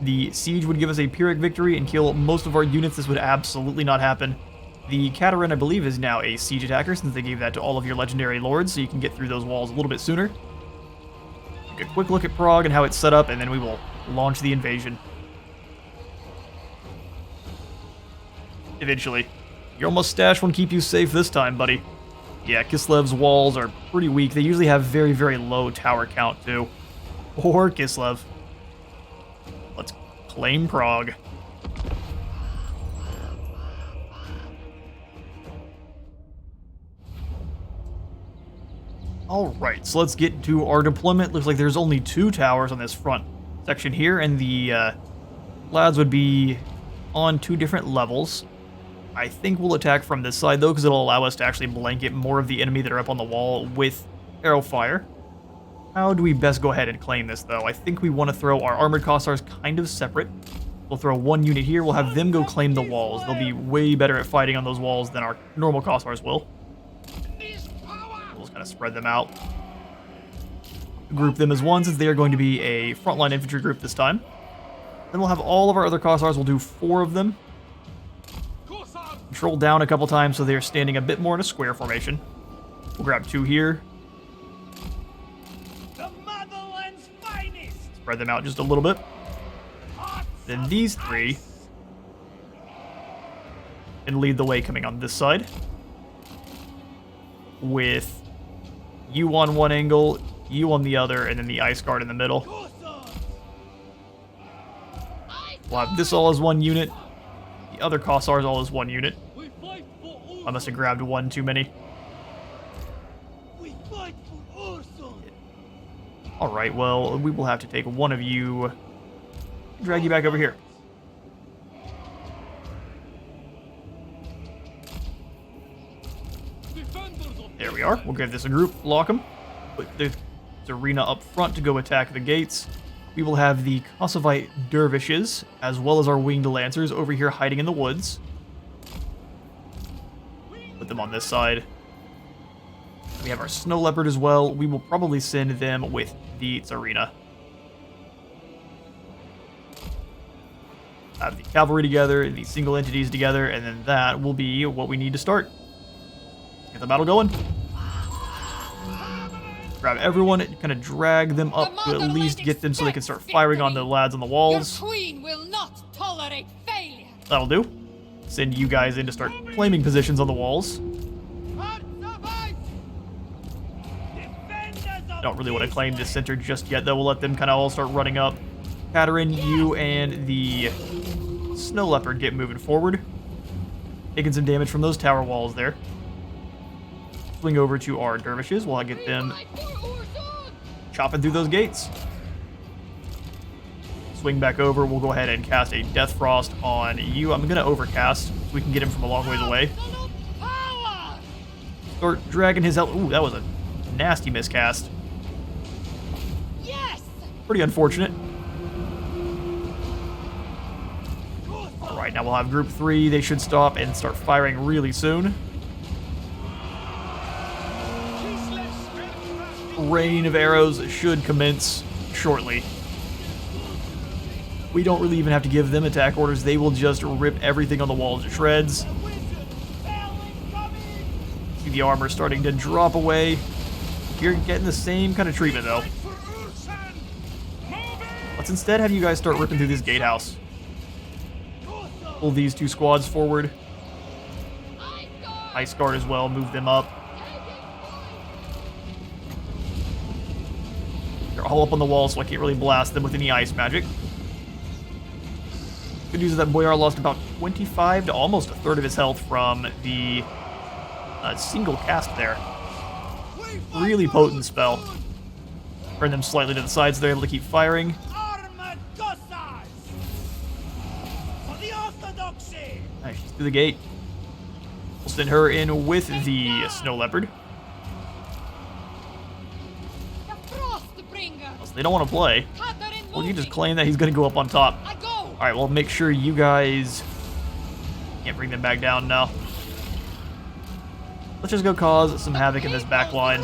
The siege would give us a Pyrrhic victory and kill most of our units. This would absolutely not happen. The Katerin, I believe, is now a siege attacker since they gave that to all of your legendary lords, so you can get through those walls a little bit sooner. Take a quick look at Prague and how it's set up, and then we will launch the invasion. Eventually. Your mustache won't keep you safe this time, buddy. Yeah, Kislev's walls are pretty weak. They usually have very, very low tower count, too. Or Kislev. Let's claim Prague. Alright, so let's get to our deployment. Looks like there's only 2 towers on this front section here, and the lads would be on 2 different levels. I think we'll attack from this side, though, because it'll allow us to actually blanket more of the enemy that are up on the wall with arrow fire. How do we best go ahead and claim this, though? I think we want to throw our armored Kossars kind of separate. We'll throw 1 unit here. We'll have them go claim the walls. They'll be way better at fighting on those walls than our normal Kossars will. We'll just kind of spread them out. Group them as one, since they are going to be a frontline infantry group this time. Then we'll have all of our other Kossars. We'll do 4 of them. Control down a couple times so they're standing a bit more in a square formation. We'll grab 2 here. The motherland's finest. Spread them out just a little bit. Then these 3 and lead the way coming on this side. With you on one angle, you on the other, and then the ice guard in the middle. We'll have this all as 1 unit. The other Kossars all as 1 unit. I must have grabbed 1 too many. Alright, well, we will have to take one of you, drag you back over here. There we are. We'll give this a group, lock them. Put the Tzarina up front to go attack the gates. We will have the Kossovite dervishes, as well as our winged lancers over here hiding in the woods. Put them on this side. We have our snow leopard as well. We will probably send them with the Tzarina. Have the cavalry together, the single entities together, and then that will be what we need to start. Get the battle going. Grab everyone, kind of drag them up to at least get them so they can start firing on the lads on the walls. Your queen will not tolerate failure. That'll do. Send you guys in to start claiming positions on the walls. Don't really want to claim this center just yet, though. We'll let them kind of all start running up. Katerin, you and the Snow Leopard get moving forward. Taking some damage from those tower walls there. Swing over to our dervishes while I get them chopping through those gates. Swing back over. We'll go ahead and cast a Death Frost on you. I'm going to overcast so we can get him from a long ways away. Start dragging his health. Ooh, that was a nasty miscast. Yes. Pretty unfortunate. Alright, now we'll have group 3. They should stop and start firing really soon. Rain of arrows should commence shortly. We don't really even have to give them attack orders. They will just rip everything on the walls to shreds. See the armor starting to drop away. You're getting the same kind of treatment, though. Let's instead have you guys start ripping through this gatehouse. Pull these 2 squads forward. Ice Guard as well, move them up. They're all up on the wall, so I can't really blast them with any ice magic. Good news is that Boyar lost about 25 to almost a third of his health from the single cast there. Really potent spell. Turn them slightly to the sides so they're able to keep firing. Nice, she's through the gate. We'll send her in with the Snow Leopard. So they don't want to play. Well, you just claim that he's going to go up on top. Alright, well, make sure you guys can't bring them back down now. Let's just go cause some havoc in this back line.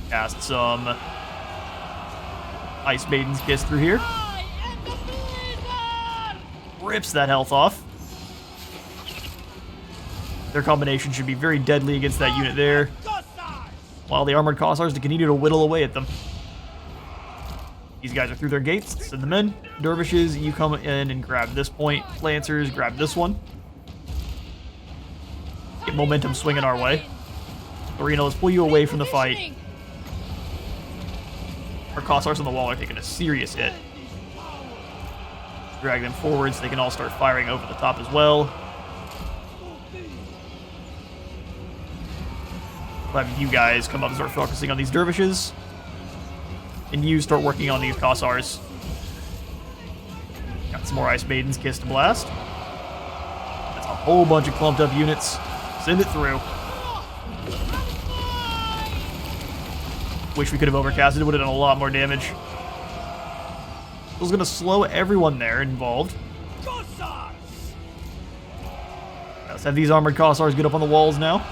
Cast some Ice Maiden's Kiss through here. Rips that health off. Their combination should be very deadly against that unit there. While the Armored Cossars continue to whittle away at them. These guys are through their gates. Send them in. Dervishes, you come in and grab this point. Lancers, grab this one. Get momentum swinging our way. Tzarina, let's pull you away from the fight. Our Cossars on the wall are taking a serious hit. Drag them forward so they can all start firing over the top as well. We'll have you guys come up and start focusing on these dervishes. And you start working on these Cossars. Got some more Ice Maiden's Kiss to blast. That's a whole bunch of clumped up units. Send it through. Wish we could have overcasted. It would have done a lot more damage. It was going to slow everyone there involved. Let's have these Armored Cossars get up on the walls now.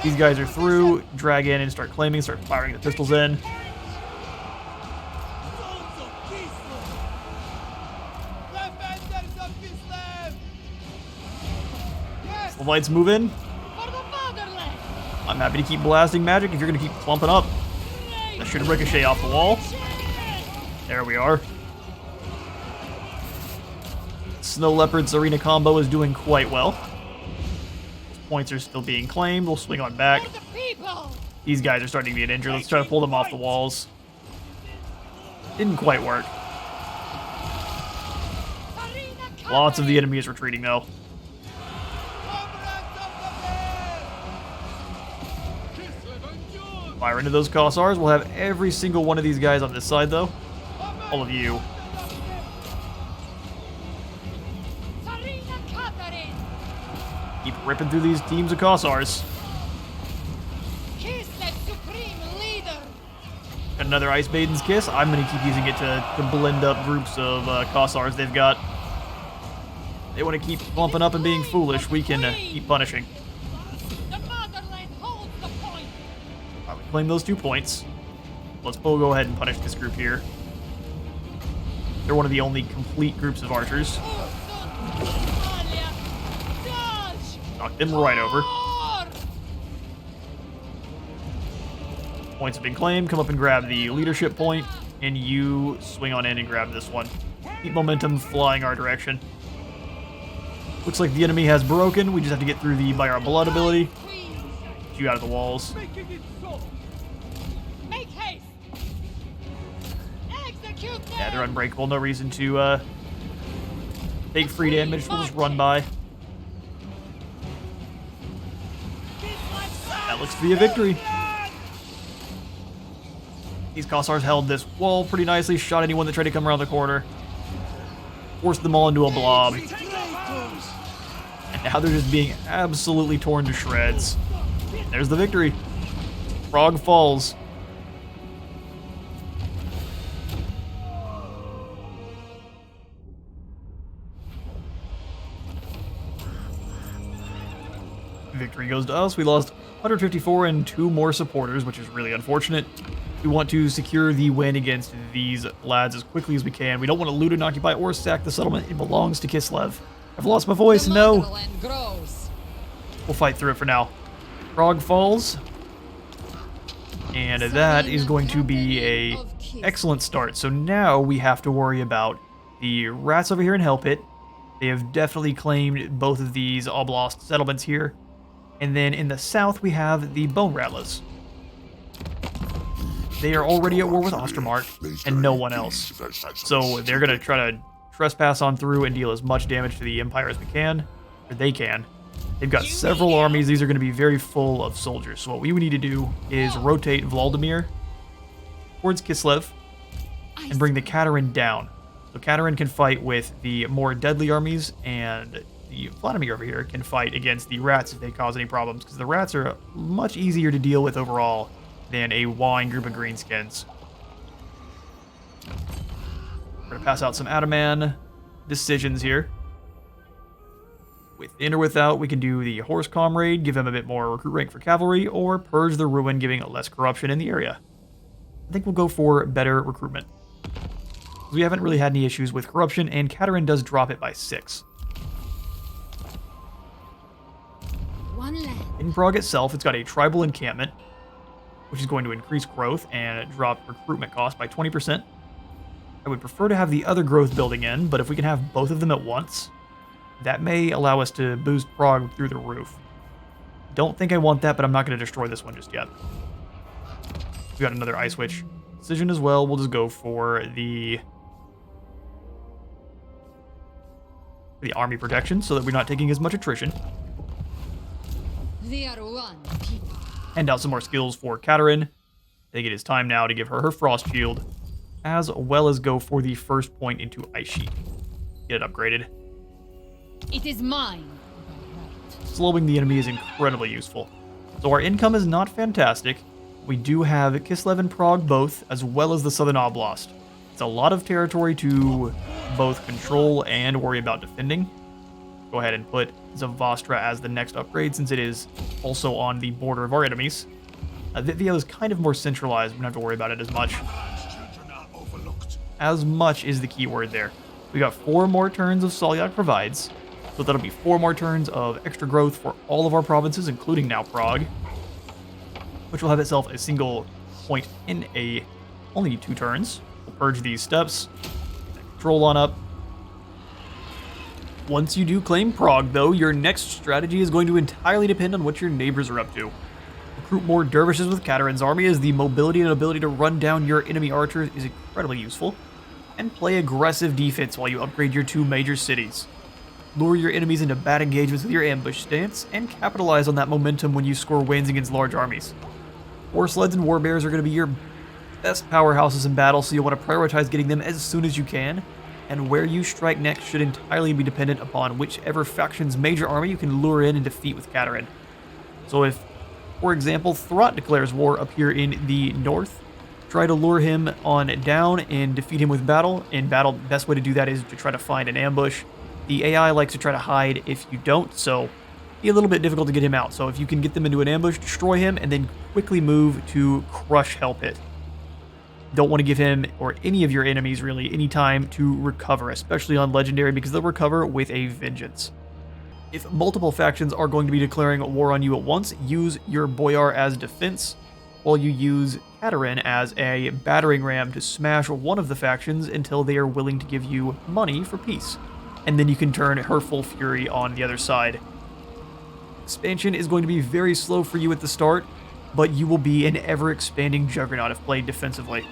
These guys are through. Drag in and start claiming. Start firing the pistols in. The lights move in. I'm happy to keep blasting magic if you're going to keep clumping up. That should ricochet off the wall. There we are. Snow Leopard Tzarina combo is doing quite well. Points are still being claimed. We'll swing on back. These guys are starting to get injured. Let's try to pull them off the walls. Didn't quite work. Lots of the enemy is retreating though. Fire into those Cossars. We'll have every single one of these guys on this side though. All of you. Keep ripping through these teams of Cossars. Got another Ice Maiden's Kiss. I'm going to keep using it to blend up groups of Cossars they've got. They want to keep bumping up and being foolish. We can keep punishing. Alright, we claim those 2 points. Let's go ahead and punish this group here. They're one of the only complete groups of archers. Knock them right over. Points have been claimed. Come up and grab the leadership point, and you swing on in and grab this one. Keep momentum flying our direction. Looks like the enemy has broken. We just have to get through the By Our Blood ability. you out of the walls. Making it so. Make haste! Execute them! Yeah, they're unbreakable. No reason to take free damage. We'll just run by. That looks to be a victory. These Kossars held this wall pretty nicely, shot anyone that tried to come around the corner, forced them all into a blob, and now they're just being absolutely torn to shreds. There's the victory. Prague falls. Victory goes to us. We lost 154 and 2 more supporters, which is really unfortunate. We want to secure the win against these lads as quickly as we can. We don't want to loot and occupy or sack the settlement. It belongs to Kislev. I've lost my voice, no. We'll fight through it for now. Prague falls. And that is going to be a excellent start. So now we have to worry about the rats over here in Hell Pit. They have definitely claimed both of these oblast settlements here. And then in the south, we have the Bone Rattlers. They are already at war with Ostermark and no one else. So they're going to try to trespass on through and deal as much damage to the Empire as we can, or they can. They've got several armies. These are going to be very full of soldiers. So what we would need to do is rotate Vladimir towards Kislev and bring the Katerin down. So Katerin can fight with the more deadly armies, and the Vladimir over here can fight against the rats if they cause any problems, because the rats are much easier to deal with overall than a wine group of greenskins. We're going to pass out some Ataman decisions here. Within or without, we can do the Horse Comrade, give him a bit more recruit rank for cavalry, or Purge the Ruin, giving less corruption in the area. I think we'll go for better recruitment. We haven't really had any issues with corruption, and Katerin does drop it by 6. In Prague itself, it's got a tribal encampment, which is going to increase growth and drop recruitment cost by 20%. I would prefer to have the other growth building in, but if we can have both of them at once, that may allow us to boost Prague through the roof. Don't think I want that, but I'm not going to destroy this one just yet. We got another Ice Witch decision as well. We'll just go for the army protection so that we're not taking as much attrition. They are one people. Hand out some more skills for Katerin. I think it is time now to give her her Frost Shield, as well as go for the first point into Ice Sheet. Get it upgraded. It is mine. Slowing the enemy is incredibly useful. So our income is not fantastic. We do have Kislev and Prague both, as well as the Southern Oblast. It's a lot of territory to both control and worry about defending. Go ahead and put Zavastra as the next upgrade, since it is also on the border of our enemies. Vivio is kind of more centralized. We don't have to worry about it as much. As much is the key word there. We got 4 more turns of Solyak Provides, so that'll be 4 more turns of extra growth for all of our provinces, including now Prague, which will have itself a single point in only 2 turns. We'll purge these steps, control on up. Once you do claim Prague, though, your next strategy is going to entirely depend on what your neighbors are up to. Recruit more dervishes with Katerin's army, as the mobility and ability to run down your enemy archers is incredibly useful. And play aggressive defense while you upgrade your 2 major cities. Lure your enemies into bad engagements with your ambush stance, and capitalize on that momentum when you score wins against large armies. War sleds and war bears are going to be your best powerhouses in battle, so you'll want to prioritize getting them as soon as you can. And where you strike next should entirely be dependent upon whichever faction's major army you can lure in and defeat with Katerin. So if, for example, Throt declares war up here in the north, try to lure him on down and defeat him with battle. In battle, the best way to do that is to try to find an ambush. The AI likes to try to hide if you don't, so be a little bit difficult to get him out. So if you can get them into an ambush, destroy him, and then quickly move to crush Hell Pit. Don't want to give him, or any of your enemies really, any time to recover, especially on Legendary, because they'll recover with a vengeance. If multiple factions are going to be declaring war on you at once, use your Boyar as defense, while you use Katerin as a battering ram to smash one of the factions until they are willing to give you money for peace. And then you can turn her full fury on the other side. Expansion is going to be very slow for you at the start, but you will be an ever-expanding juggernaut if played defensively.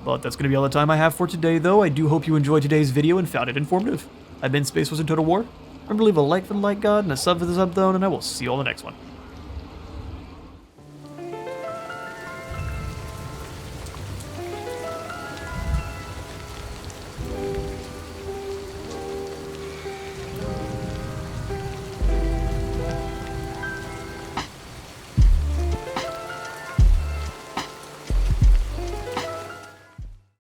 But that's going to be all the time I have for today, though. I do hope you enjoyed today's video and found it informative. I've been Space Wizard Total War. Remember to leave a like for the like god and a sub for the sub though, and I will see you all in the next one.